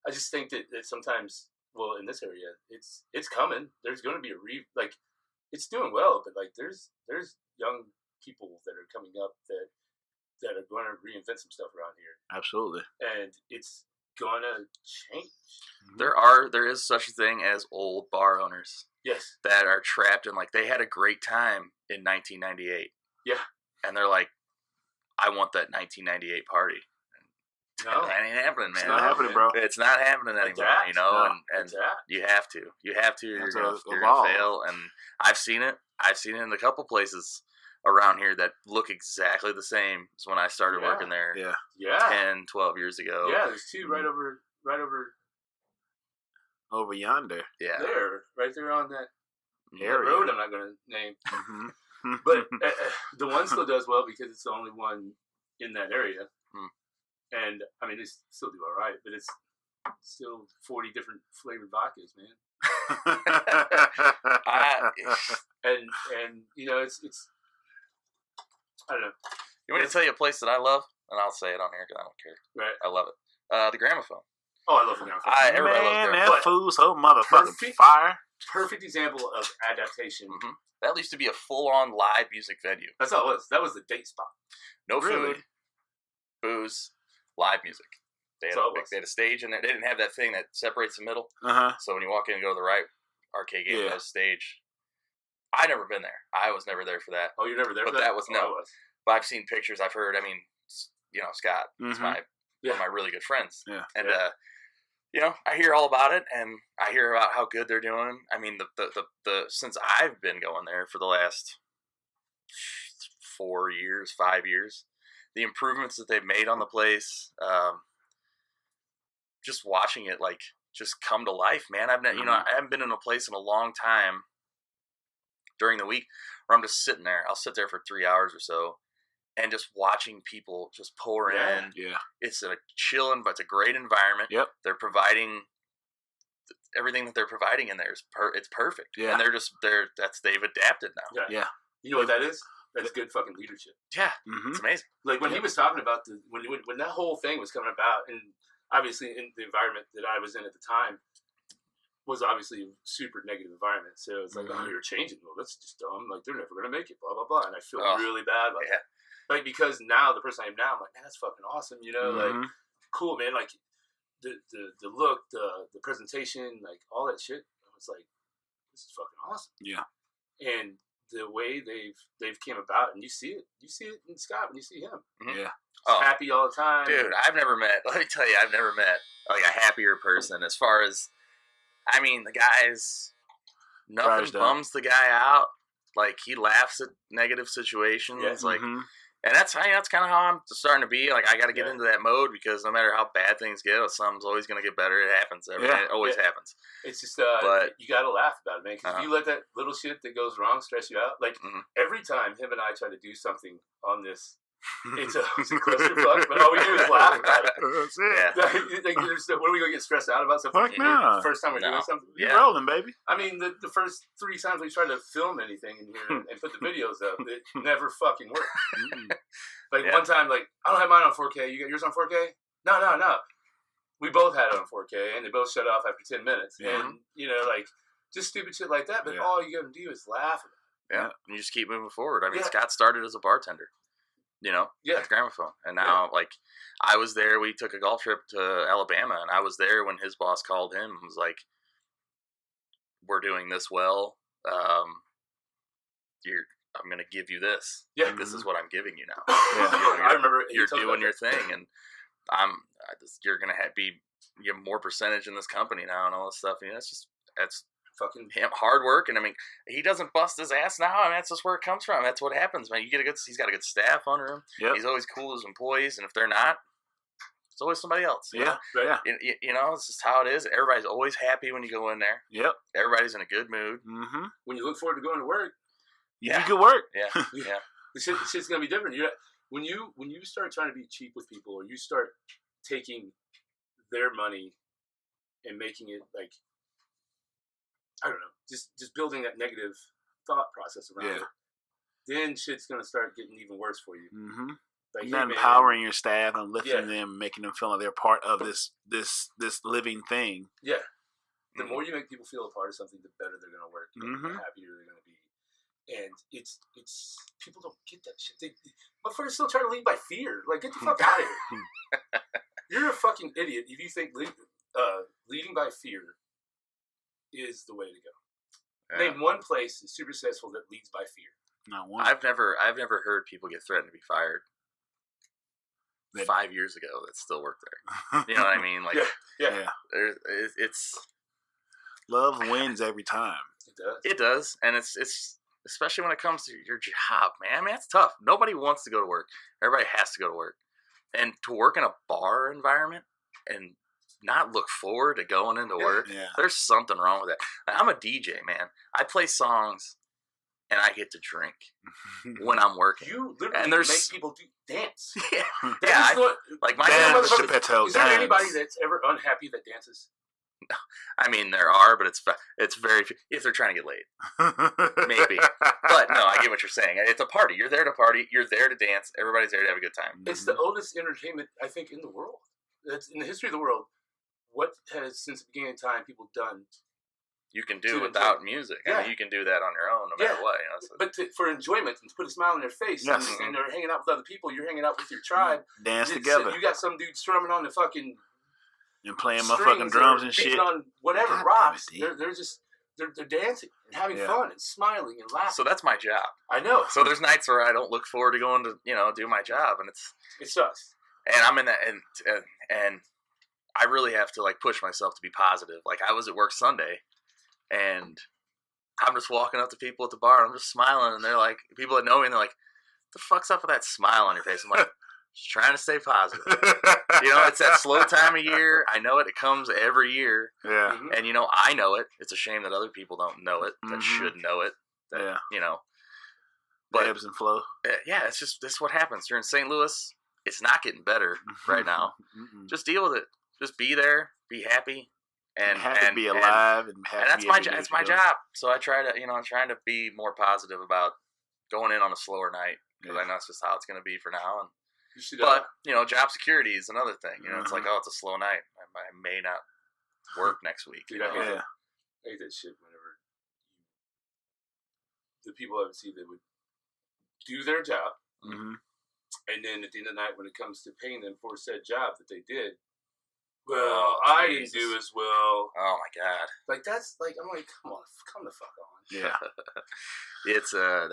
I just think that sometimes, well, in this area, it's coming. There's going to be it's doing well, but like there's young people that are coming up that are going to reinvent some stuff around here. Absolutely. And it's going to change. There is such a thing as old bar owners. Yes. That are trapped in, like, they had a great time in 1998. Yeah. And they're like, I want that 1998 party. No. That ain't happening, man. It's not happening, bro. It's not happening anymore, Adapt. and you have to. You're going to evolve. fail. And I've seen it. I've seen it in a couple places around here that look exactly the same as when I started working there 10, 12 years ago. Yeah, there's two right over over yonder. Yeah. there, right there on that Area. road I'm not going to name. Mm-hmm. But the one still does well because it's the only one in that area. And, I mean, they still do all right, but it's still 40 different flavored vodkas, man. And it's I don't know. You want me to tell you a place that I love? And I'll say it on here because I don't care. Right. I love it. The Gramophone. Oh, I love the Gramophone. Everybody loves Man, Gramophone. that fool's so motherfucking fire. Perfect example of adaptation. Mm-hmm. That used to be a full-on live music venue. That's all it was. That was the date spot. No food, booze, live music. They had a stage in there. They didn't have that thing that separates the middle. So when you walk in and go to the right, arcade game has a stage. I never been there. I was never there for that. Oh, you're never there for that? But that was I was. But I've seen pictures. I've heard. I mean, Scott is one of my really good friends. Yeah. And I hear all about it, and I hear about how good they're doing. I mean, the since I've been going there for the last 4 years, 5 years, the improvements that they've made on the place, just watching it just come to life, man. I haven't been in a place in a long time during the week where I'm just sitting there. I'll sit there for 3 hours or so and just watching people just pour in. Yeah. It's a chill, but it's a great environment. Yep. They're providing everything that they're providing in there it's perfect. Yeah. And they've adapted now. Yeah. You know what that is? That's good fucking leadership. Yeah. It's amazing. Like when he was talking about when that whole thing was coming about, and obviously in the environment that I was in at the time was obviously a super negative environment. So it's like, oh, you're changing. Well, that's just dumb. Like they're never gonna make it. Blah blah blah. And I feel really bad about that. Like because now the person I am now, I'm like, man, that's fucking awesome. Like cool, man. Like the look, the presentation, like all that shit. I was like, this is fucking awesome. Yeah. And the way they've came about, and you see it in Scott when you see him. Yeah. Happy all the time. Dude, I've never met like a happier person as far as, I mean, the guy's, nothing bums the guy out. Like, he laughs at negative situations. Yeah. Like, and that's kind of how I'm starting to be. Like, I got to get into that mode because no matter how bad things get, something's always going to get better. It happens. It always happens. It's just, but you got to laugh about it, man. Because if you let that little shit that goes wrong stress you out, like every time him and I try to do something on this, it's a clusterfuck, but all we do is laugh about it. That's it. Like, what are we going to get stressed out about something? Fuck no. First time we're doing something? You're rolling, baby. I mean, the first 3 times we tried to film anything in here and put the videos up, it never fucking worked. Like one time, like, I don't have mine on 4K. You got yours on 4K? No. We both had it on 4K, and they both shut off after 10 minutes. And, like, just stupid shit like that. But all you got to do is laugh at it. Yeah, and you just keep moving forward. I mean, Scott started as a bartender. At the Gramophone. And now, like, I was there. We took a golf trip to Alabama, and I was there when his boss called him and was like, we're doing this well. I'm going to give you this. Yeah. Like, this is what I'm giving you now. I remember you're doing your thing, and you're going to you have more percentage in this company now and all this stuff. That's fucking him, hard work, and I mean, he doesn't bust his ass now. I mean, that's just where it comes from. That's what happens, man. He's got a good staff under him. Yep. He's always cool with his employees, and if they're not, it's always somebody else. Yeah. It's just how it is. Everybody's always happy when you go in there. Yep. Everybody's in a good mood. When you look forward to going to work, You do good work. Yeah, yeah. The shit's gonna be different. When you start trying to be cheap with people, or you start taking their money and making it like, I don't know, just building that negative thought process around it, then shit's gonna start getting even worse for you. Mm-hmm. Like, you're not empowering your staff and lifting them, making them feel like they're part of this living thing. Yeah. The more you make people feel a part of something, the better they're gonna work, and the happier they're gonna be. And it's people don't get that shit. Motherfuckers still trying to lead by fear. Like, get the fuck out of here. You're a fucking idiot if you think leading by fear is the way to go. Yeah. Name one place that's super successful that leads by fear. Not one. I've never heard people get threatened to be fired. 5 years ago, that still worked there. You know what I mean? Like, yeah. It's love wins every time. It does. It does, and it's especially when it comes to your job, man. I mean, that's tough. Nobody wants to go to work. Everybody has to go to work, and to work in a bar environment and not look forward to going into work. Yeah. There's something wrong with that. I'm a DJ, man. I play songs. And I get to drink when I'm working. You literally make people dance. Yeah. Like my dad. Is there anybody that's ever unhappy that dances? No. I mean, there are, but it's very few. If they're trying to get laid. Maybe. But no, I get what you're saying. It's a party. You're there to party. You're there to dance. Everybody's there to have a good time. It's the oldest entertainment, I think, in the world. It's in the history of the world. What has, since the beginning of time, people done? You can do without music. Yeah. I mean, you can do that on your own, no matter what. You know, so. But for enjoyment and to put a smile on their face, and they're hanging out with other people. You're hanging out with your tribe. Dance together. You got some dude strumming on the fucking and playing motherfucking drums and shit on whatever rocks. They're dancing and having fun and smiling and laughing. So that's my job. I know. So there's nights where I don't look forward to going to do my job, and it sucks. And I'm in that, and I really have to like push myself to be positive. Like I was at work Sunday. And I'm just walking up to people at the bar, and I'm just smiling, and they're like, people that know me, and they're like, "What the fuck's up with that smile on your face?" I'm like, just trying to stay positive. It's that slow time of year. I know it. It comes every year. Yeah. And, I know it. It's a shame that other people don't know it, that should know it. That, But ebbs and flow. Yeah, it's just, this is what happens. You're in St. Louis. It's not getting better right now. Just deal with it. Just be there. Be happy. And be alive, and that's my job. So I try to, I'm trying to be more positive about going in on a slower night because I know it's just how it's going to be for now. And but job security is another thing. It's like, oh, it's a slow night. I may not work next week. Dude, I hate that shit. Whenever the people I would see that would do their job, and then at the end of the night, when it comes to paying them for said job that they did. Well, I didn't do as well. Oh my god! Like that's like I'm like, come the fuck on. Yeah, that's a.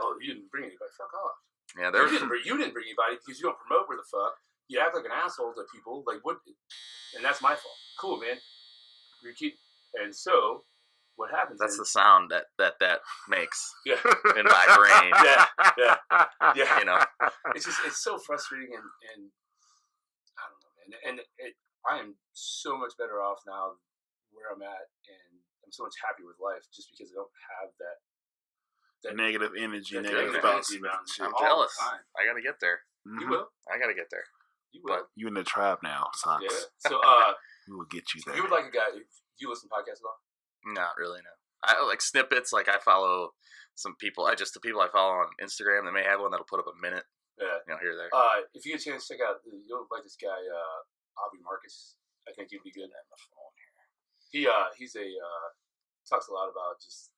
Oh, you didn't bring anybody. Fuck off. Yeah, you didn't bring anybody because you don't promote where the fuck. You act like an asshole to people. Like what? And that's my fault. Cool, man. And so what happens? That's the sound that makes. Yeah. In my brain. Yeah. It's so frustrating and I don't know, man. And I am so much better off now where I'm at, and I'm so much happier with life just because I don't have that negative energy, negative thoughts. I'm jealous. I gotta get there. You will. I gotta get there. You will. You in the tribe now, Sox. Yeah. So we will get you there. You would like a guy. Do you listen to podcasts at all? Not really, no. I like snippets. Like I follow some people. The people I follow on Instagram, they may have one that'll put up a minute. Yeah. Here or there. If you get a chance, check out. You'll like this guy, Aubrey Marcus. I think he'd be good. I have my phone here. He's talks a lot about just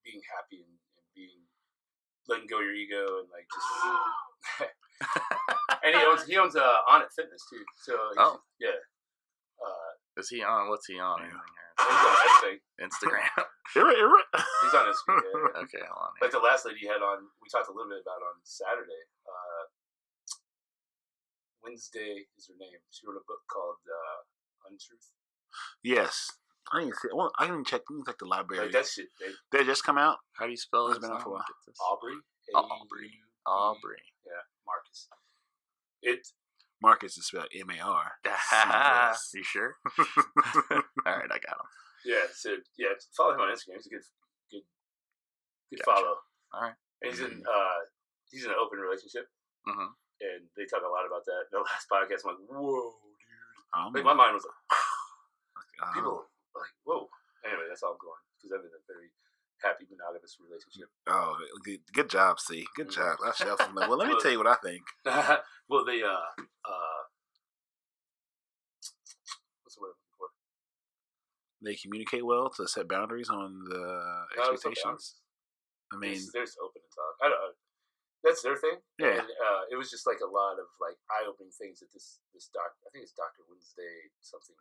being happy and being letting go of your ego and like just. And he owns On It Fitness too. So yeah. Is he on? What's he on? He's on everything. Instagram. He's on Instagram. Yeah. Okay, hold on. Like the last lady he had on, we talked a little bit about on Saturday. Wednesday is her name. She wrote a book called Untruth. Yes. I didn't check the library. Like that shit. They just come out? How do you spell it? It's been out for a while. Aubrey. Aubrey. Yeah, Marcus. Marcus is spelled M-A-R. You sure? All right, I got him. Yeah, so follow him on Instagram. He's a good follow. All right. And he's in an open relationship, Mm-hmm. and they talk a lot about that. The last podcast, I'm like, whoa, dude. Like my mind was like, people are like, whoa. Anyway, that's all I'm going because I'm in a very happy monogamous relationship. Oh, good job, C. Good job. I shall. Well, let me tell you what I think. Well, they what's the word I'm looking for? They communicate well to set boundaries on the expectations. I mean, there's open and talk. I don't know. That's their thing. Yeah. And, it was just like a lot of like eye-opening things that this doctor. I think it's Dr. Wednesday something.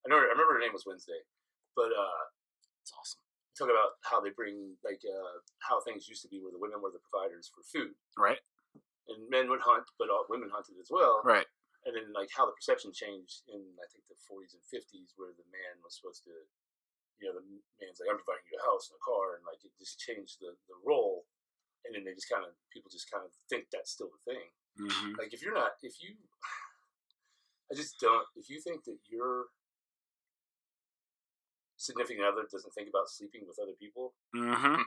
I remember her name was Wednesday, but it's awesome. Talk about how they bring like how things used to be where the women were the providers for food, right? And men would hunt, but all women hunted as well, right? And then like how the perception changed in I think the 40s and 50s, where the man was supposed to, the man's like, I'm providing you a house and a car, and like it just changed the role, and then people just kind of think that's still the thing. Mm-hmm. Like if you think that your significant other doesn't think about sleeping with other people, mm-hmm.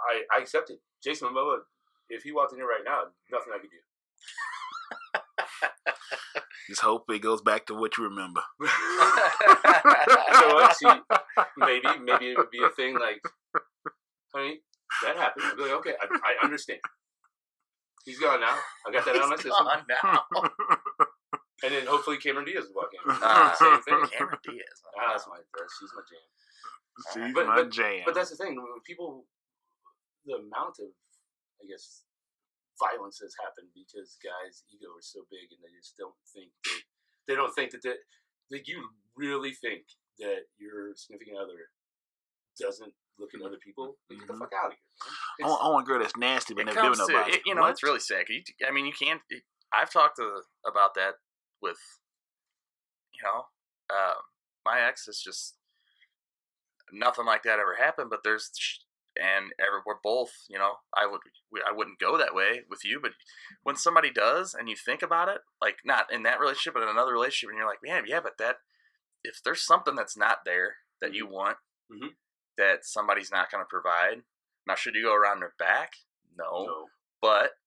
I accept it. Jason Momoa, if he walked in here right now, nothing I could do. Just hope it goes back to what you remember. You know what? See, maybe it would be a thing like, honey, that happened. I'd be like, okay, I understand. He's gone now. I got that out of my system. Now. And then hopefully Cameron Diaz will walk in. Same thing. Cameron Diaz. That's she's my jam. She's my jam. But that's the thing. When people, the amount of, I guess, violence has happened because guys' ego is so big, and they just don't think that you really think that your significant other doesn't look at other people. Like, get the fuck out of here. I want a girl that's nasty but never doing nobody. It's really sad. You can't. I've talked about that with, my ex. Is just nothing like that ever happened. But we're both, I wouldn't go that way with you, but when somebody does, and you think about it, like not in that relationship, but in another relationship, and you're like, man, yeah, but if there's something that's not there that you want, mm-hmm. that somebody's not going to provide, now should you go around their back? No. But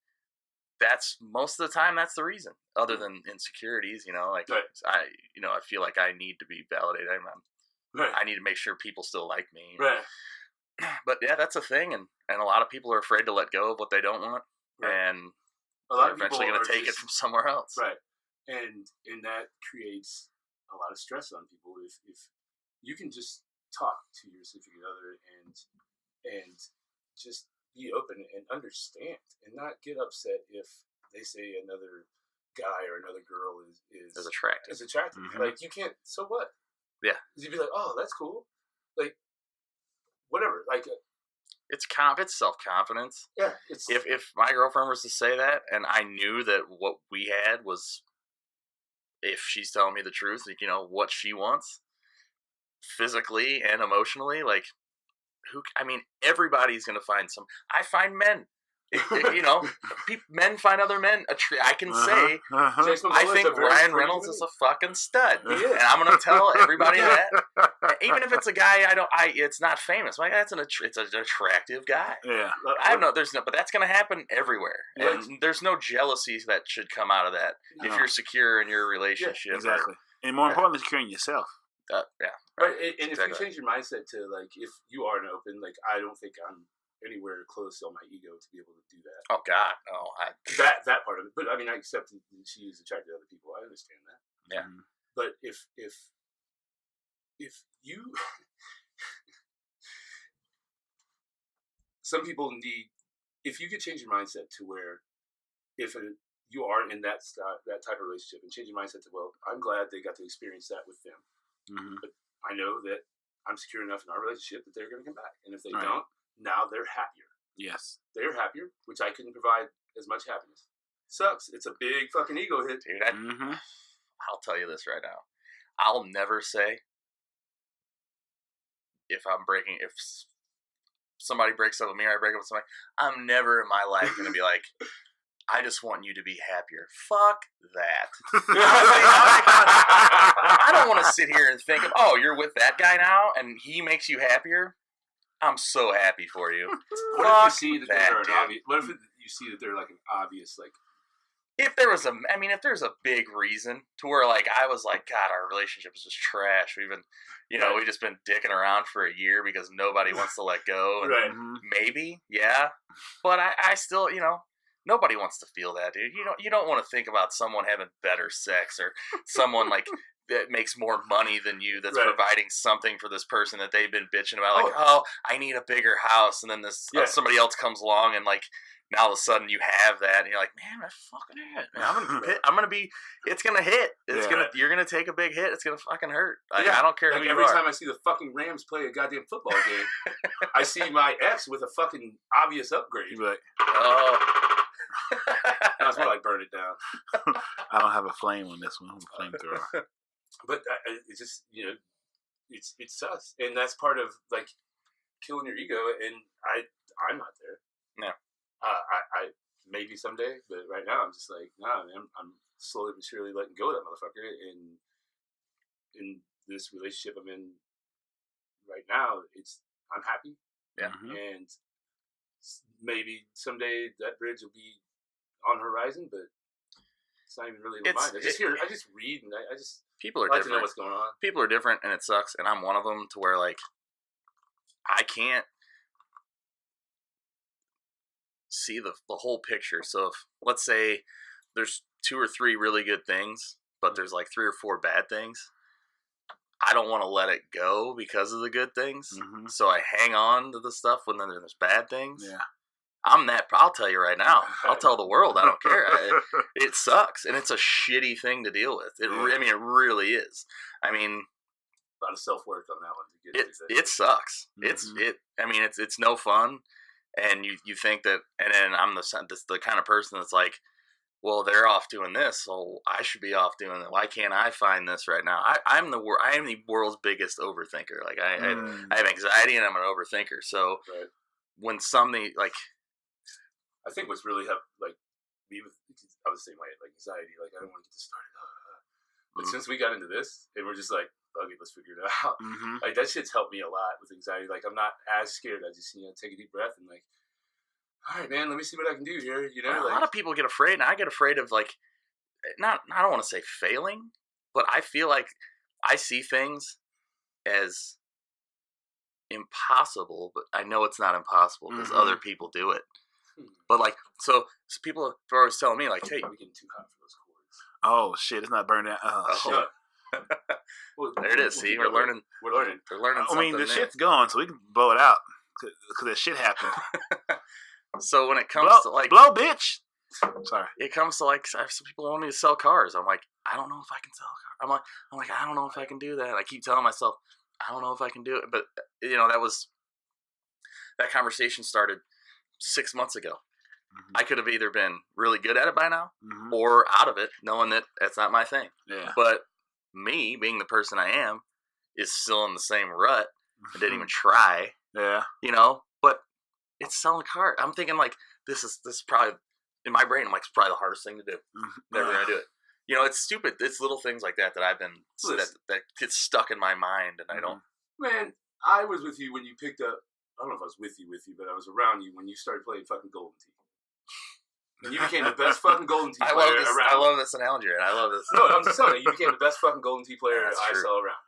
that's most of the time, that's the reason, other than insecurities, right. I feel like I need to be validated. Right. I need to make sure people still like me. Right. But yeah, that's a thing, and a lot of people are afraid to let go of what they don't want, right. And they're eventually going to take it from somewhere else. Right. And that creates a lot of stress on people. If you can just talk to your significant other and just be open and understand, and not get upset if they say another guy or another girl is attractive. Mm-hmm. Like, you can't. So what? Yeah. You'd be like, oh, that's cool. Like, whatever. Like, it's self-confidence. Yeah. If my girlfriend was to say that, and I knew that what we had was, if she's telling me the truth, like, what she wants, physically and emotionally, like, everybody's gonna find some. I find men. Men find other men. I can say, I think Ryan Reynolds is a fucking stud, and I'm gonna tell everybody that, even if it's a guy it's not famous. Like, it's an attractive guy. Yeah, but that's gonna happen everywhere, and there's no jealousies that should come out of that if you're secure in your relationship. Yeah, exactly, and more importantly, securing yourself. Yeah, right. And exactly. If you change your mindset to, like, if you are an open, like, I don't think I'm anywhere close on my ego to be able to do that. Oh God, no! That part of it, but I accept that she is attracted to other people. I understand that. Yeah. But if you, some people need, if you could change your mindset to where, you are in that type of relationship, and change your mindset to, well, I'm glad they got to experience that with them. Mm-hmm. But I know that I'm secure enough in our relationship that they're going to come back, and if they don't. Now they're happier. Yes. They're happier, which I couldn't provide as much happiness. Sucks. It's a big fucking ego hit. Dude, I'll tell you this right now. I'll never say, if somebody breaks up with me or I break up with somebody, I'm never in my life going to be like, I just want you to be happier. Fuck that. I don't want to sit here and think of, oh, you're with that guy now and he makes you happier. I'm so happy for you. What if you see that that, they're dude. obvious? What if you see that they're like an obvious like? If there's a big reason to where like I was like, God, our relationship is just trash. We've been, we've just been dicking around for a year because nobody wants to let go. And Right. maybe, yeah, but I still, nobody wants to feel that, dude. You don't want to think about someone having better sex or someone like that makes more money than you that's providing something for this person that they've been bitching about. Like, I need a bigger house, and then this somebody else comes along and like. Now all of a sudden you have that, and you're like, man, that's fucking hit. Man, I'm gonna be. It's gonna hit. You're gonna take a big hit. It's gonna fucking hurt. I don't care who you every are. time I see the fucking Rams play a goddamn football game, I see my ex with a fucking obvious upgrade. You're like, oh, that's more like burn it down. I don't have a flame on this one. I'm a flamethrower. But it's just it sucks, and that's part of like killing your ego. And I'm not there. No. I maybe someday, but right now I'm just like, nah, man, I'm slowly but surely letting go of that motherfucker. And in this relationship I'm in right now, I'm happy. Yeah. And maybe someday that bridge will be on the horizon, but it's not even really in my mind. I just read, and I just people are like different. to know what's going on. People are different, and it sucks. And I'm one of them to where like I can't see the whole picture. So if let's say there's 2 or 3 really good things, but there's like 3 or 4 bad things, I don't want to let it go because of the good things. Mm-hmm. So I hang on to the stuff when there's bad things. Yeah. I'll tell you right now. I'll tell the world. I don't care. It sucks, and it's a shitty thing to deal with. It really is. I mean, a lot of self-work on that one. It sucks. Mm-hmm. It's no fun. And you think that, and then I'm the kind of person that's like, well, they're off doing this, so I should be off doing it. Why can't I find this right now? I am the world's biggest overthinker. Like I have anxiety, and I'm an overthinker. So when something like, I think what's really helped, like me with, I was the same way, like anxiety, like I don't want to get this started. But since we got into this, and we're just like, okay, let's figure it out. Mm-hmm. Like that shit's helped me a lot with anxiety. Like I'm not as scared. I just take a deep breath and like, all right, man, let me see what I can do here. A lot of people get afraid, and I get afraid of like, I don't want to say failing, but I feel like I see things as impossible, but I know it's not impossible because other people do it. But like, so people are always telling me like, hey, we're getting too hot for those cords. Oh shit, it's not burning out. Oh shit. Well, there it is. See, we're learning. We're learning. I mean, the shit's gone, so we can blow it out because that shit happened. So when it comes to like blow, bitch. Sorry. It comes to like some people want me to sell cars. I'm like, I don't know if I can sell a car. I'm like, I don't know if I can do that. I keep telling myself, I don't know if I can do it. But that conversation started 6 months ago. Mm-hmm. I could have either been really good at it by now or out of it, knowing that that's not my thing. Yeah. But me, being the person I am, is still in the same rut. I didn't even try. Yeah. But it's selling cars. I'm thinking like this is probably in my brain. I'm like, it's probably the hardest thing to do. Never gonna do it. It's stupid. It's little things like that I've been that gets stuck in my mind, and I don't. Man, I was with you when you picked up. I don't know if I was with you, but I was around you when you started playing fucking Golden Tee. And you became the best fucking Golden Tee player around. I love this analogy, right? I love this. No, I'm just telling you, you became the best fucking Golden Tee player I true. saw around.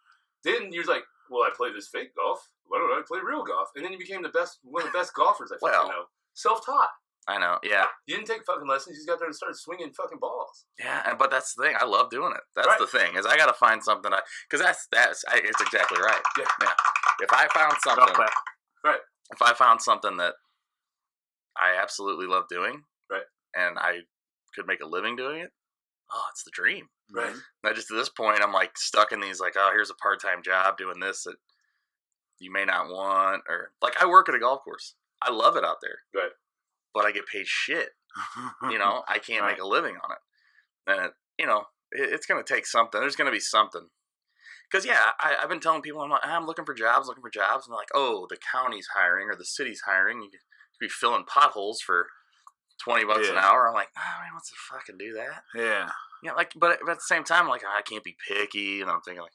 Then you're like, well, I play this fake golf. Why don't I play real golf? And then you became one of the best golfers I fucking know. Self-taught. I know, yeah. You didn't take fucking lessons. You just got there and started swinging fucking balls. Yeah, but that's the thing. I love doing it. That's the thing, is I got to find something. Because it's exactly right. Yeah. If I found something. Right. If I found something that I absolutely love doing. Right. And I could make a living doing it. Oh, it's the dream. Right. Now, just at this point, I'm like stuck in these like, oh, here's a part-time job doing this that you may not want, or like I work at a golf course. I love it out there. Right. But I get paid shit. I can't make a living on it. And it's going to take something. There's going to be something. Because I've been telling people, I'm looking for jobs, and they're like, oh, the county's hiring or the city's hiring. You could be filling potholes for $20 an hour. I'm like, oh, man, what's the fucking do that? Yeah. But at the same time, like, I can't be picky, and I'm thinking like,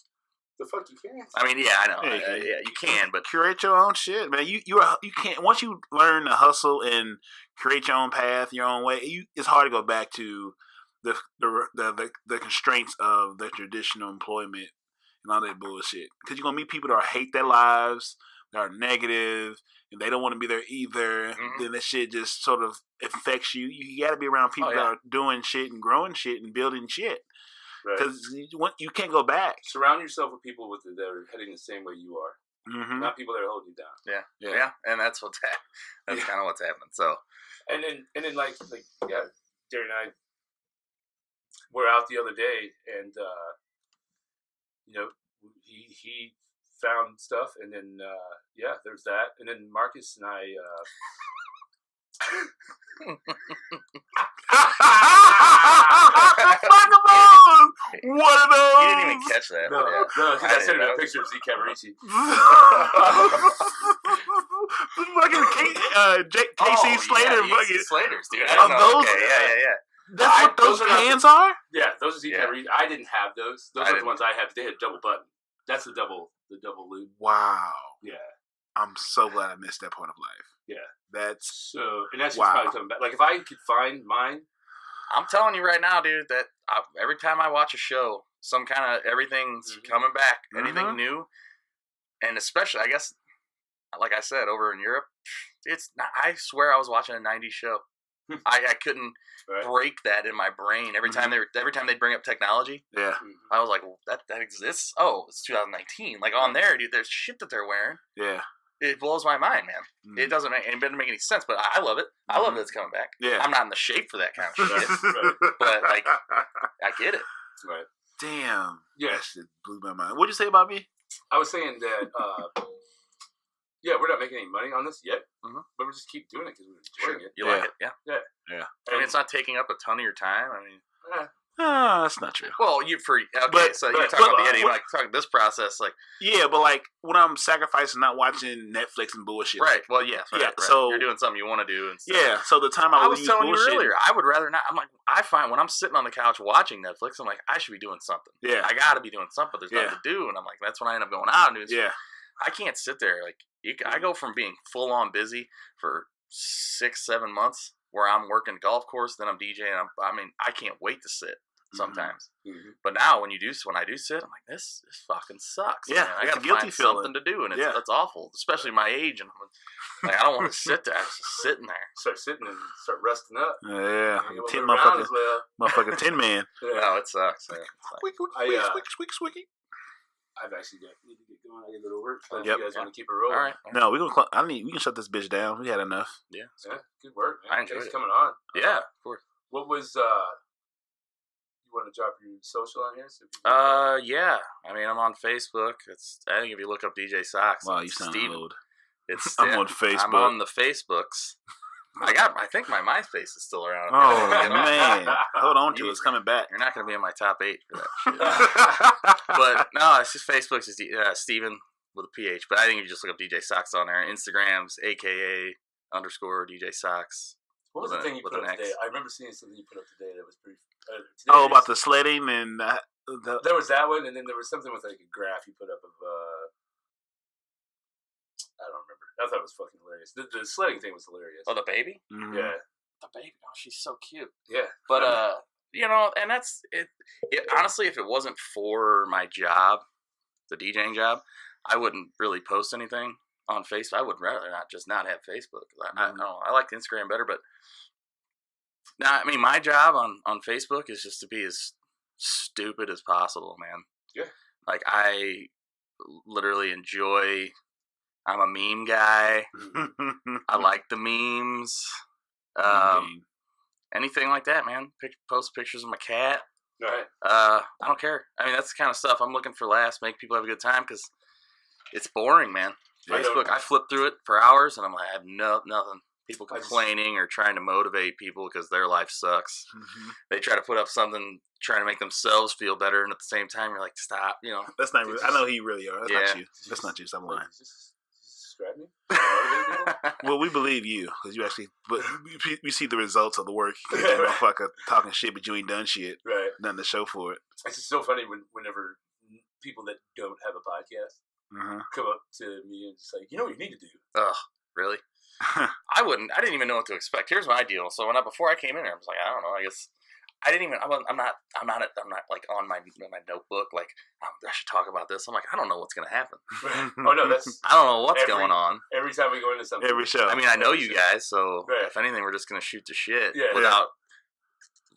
The fuck you can't. I mean, yeah, I know. Yeah, You can, but curate your own shit, man. You can't once you learn to hustle and create your own path, your own way. It's hard to go back to the constraints of the traditional employment and all that bullshit. Because you're gonna meet people that hate their lives, that are negative, and they don't want to be there either. Mm-hmm. Then that shit just sort of affects you. You got to be around people that are doing shit and growing shit and building shit. Because you can't go back. Surround yourself with people that are heading the same way you are. Mm-hmm. Not people that are holding you down. Yeah, and that's what's happening. That's kind of what's happening. So, and then like Jerry and I were out the other day, and he found stuff, and then there's that, and then Marcus and I. One of those. You didn't even catch that. No, because I sent him a picture of Z Cavaricci. KC Slater. Slaters, dude. I don't know. Those, okay, yeah. That's what those cans are? Yeah, those are Z Cavaricci. I didn't have those. Those are the ones I had. They had double button. That's the double loop. Wow. Yeah. I'm so glad I missed that part of life. Yeah. That's and that's just probably coming back. Like if I could find mine. I'm telling you right now, dude, that every time I watch a show, some kind of everything's coming back, anything new, and especially, I guess, like I said, over in Europe, it's not, I swear I was watching a '90s show. I couldn't break that in my brain. Every time they bring up technology, I was like, well, that exists. Oh, it's 2019. Like on there, dude, there's shit that they're wearing. Yeah. It blows my mind, man. It doesn't make any sense, but I love it. I love that it's coming back. Yeah. I'm not in the shape for that kind of shit, but like, I get it. Right. Damn. Yeah. That shit blew my mind. What'd you say about me? I was saying that, we're not making any money on this yet, but we just keep doing it because we're enjoying it. You like it? Yeah. Yeah. I mean, it's not taking up a ton of your time. I mean, that's not true. well, so you're talking about the editing, like talking this process, like but like when I'm sacrificing not watching Netflix and bullshit, right? Well, right. So you're doing something you want to do, and stuff. So the time I was telling you earlier, I would rather not. I'm like, I find when I'm sitting on the couch watching Netflix, I'm like, I should be doing something. Yeah, I got to be doing something. There's nothing to do, and I'm like, that's when I end up going out and doing. Yeah, I can't sit there like I go from being full on busy for 6-7 months where I'm working golf course, then I'm DJing. I can't wait to sit. Sometimes, but now when I do sit, I'm like, this fucking sucks. Yeah, man. I gotta find something to do, and it's awful, especially my age. And I'm like, I don't want to sit there. I'm just sitting there. Start sitting and start resting up. Yeah, motherfucker, Tin Man. No, it sucks. Squeaky. I've actually need to get going. I gotta go to work. You guys want to keep it rolling? All right. No, we can shut this bitch down. We had enough. Yeah. Good work, man. I enjoyed it. Coming on. Yeah, of course. What was you want to drop your social on here? Yeah. I mean, I'm on Facebook. I think if you look up DJ Sox. Wow, you sound old. I'm on Facebook. I'm on the Facebooks. I think my MySpace is still around. Oh man, hold on to it. It's coming back. You're not going to be in my top 8 for that shit. But no, it's just Facebook's is Steven with a PH. But I think if you just look up DJ Sox on there. Instagram's AKA_DJ Sox. What was the thing you put up today? I remember seeing something you put up today that was pretty. About the sledding and there was that one, and then there was something with like a graph you put up of. I don't remember. I thought it was fucking hilarious. The sledding thing was hilarious. Oh, the baby? Mm-hmm. Yeah, the baby. Oh, she's so cute. Yeah, but and that's it. Honestly, if it wasn't for my job, the DJing job, I wouldn't really post anything on Facebook. I would rather not have Facebook. I like Instagram better, but I mean, my job on Facebook is just to be as stupid as possible, man. Yeah. Like I literally enjoy. I'm a meme guy. I like the memes. Anything like that, man. Post pictures of my cat. Right. I don't care. I mean, that's the kind of stuff I'm looking for. Make people have a good time because it's boring, man. Facebook, I flip through it for hours, and I'm like, I have nothing. People complaining or trying to motivate people because their life sucks. Mm-hmm. They try to put up something trying to make themselves feel better, and at the same time, you're like, stop. That's not really. I know he really are. That's not you. That's not you. Stop lying. Describe me? Well, we believe you because you actually. But we see the results of the work. You motherfucker talking shit, but you ain't done shit. Right. Nothing to show for it. It's just so funny whenever people that don't have a podcast come up to me and just like, you know what you need to do. Ugh, really? I didn't even know what to expect. Here's my deal. So before I came in here, I was like, I don't know. I guess I didn't even. I'm not like on my notebook. Like I should talk about this. I'm like, I don't know what's gonna happen. Oh no, that's I don't know what's going on. Every time we go into something, every show. I mean, I know you guys, so if anything, we're just gonna shoot the shit without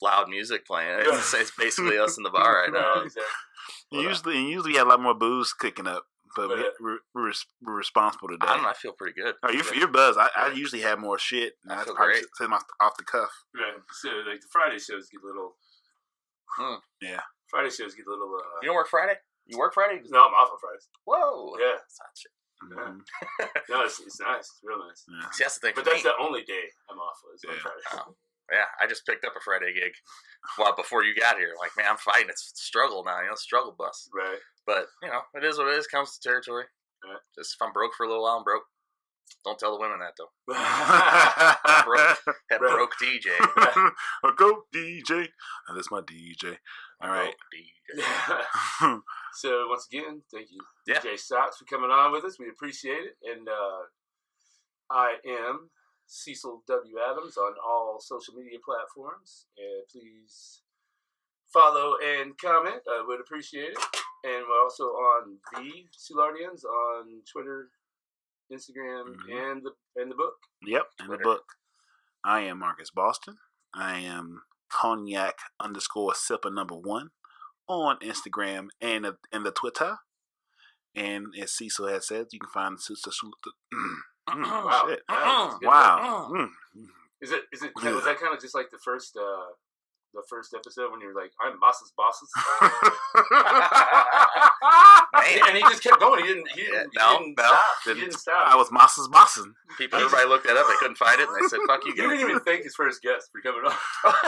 loud music playing. It's basically us in the bar right now. Exactly. Usually, we have a lot more booze kicking up. But we're responsible today. I don't know. I feel pretty good. Oh, you're buzzed. I usually have more shit. I feel great. Off the cuff. Right. So like the Friday shows get a little. Yeah. Friday shows get a little. You don't work Friday? You work Friday? No, I'm off on Fridays. Whoa. Yeah. That's hot shit. Yeah. No, it's nice. It's real nice. Yeah. See, that's the thing. But that's the only day I'm off is on Fridays. Oh. Yeah, I just picked up a Friday gig. Well, before you got here, like, man, I'm fighting. It's struggle now, struggle bus. Right. But it is what it is. Comes to territory. Right. Just if I'm broke for a little while, I'm broke. Don't tell the women that though. Broke DJ. A go DJ. Oh, that's my DJ. All right. DJ. So once again, thank you, Dj Sox, for coming on with us. We appreciate it. And I am Cecil W. Adams on all social media platforms. And please follow and comment. I would appreciate it. And we're also on the Soulardians on Twitter, Instagram, and the book. Yep, and the book. I am Marcus Boston. I am Cognac _sipper #1 on Instagram and the Twitter. And as Cecil has said, you can find Wow. Shit. Wow. Is it was that kind of just like the first episode when you were like, I'm Massa's bosses? And he just kept going. He didn't stop. He didn't stop. I was Massa's bossin'. Everybody looked that up. They couldn't find it, and they said, fuck you guys. You didn't even thank his first guest for coming on.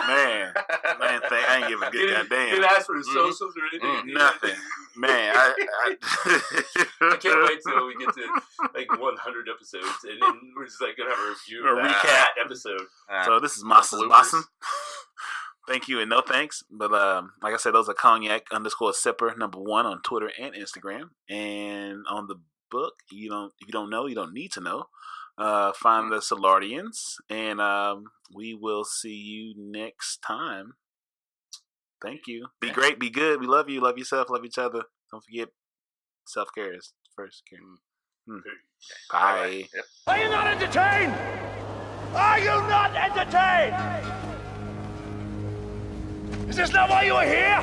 Man, I ain't give a good goddamn. Didn't ask for his socials or anything. Nothing. Man, I can't wait till we get to like 100 episodes, and then we're just like gonna have a review of that episode. So this is Massa's bossin'. Thank you and no thanks. But like I said, those are Cognac _sipper #1 on Twitter and Instagram. And on the book, if you don't know, you don't need to know. Find the Soulardians, and we will see you next time. Thank you. Be great, be good. We love you. Love yourself. Love each other. Don't forget, self-care is first care. Bye. Yep. Are you not entertained? Are you not entertained? Is this not why you are here?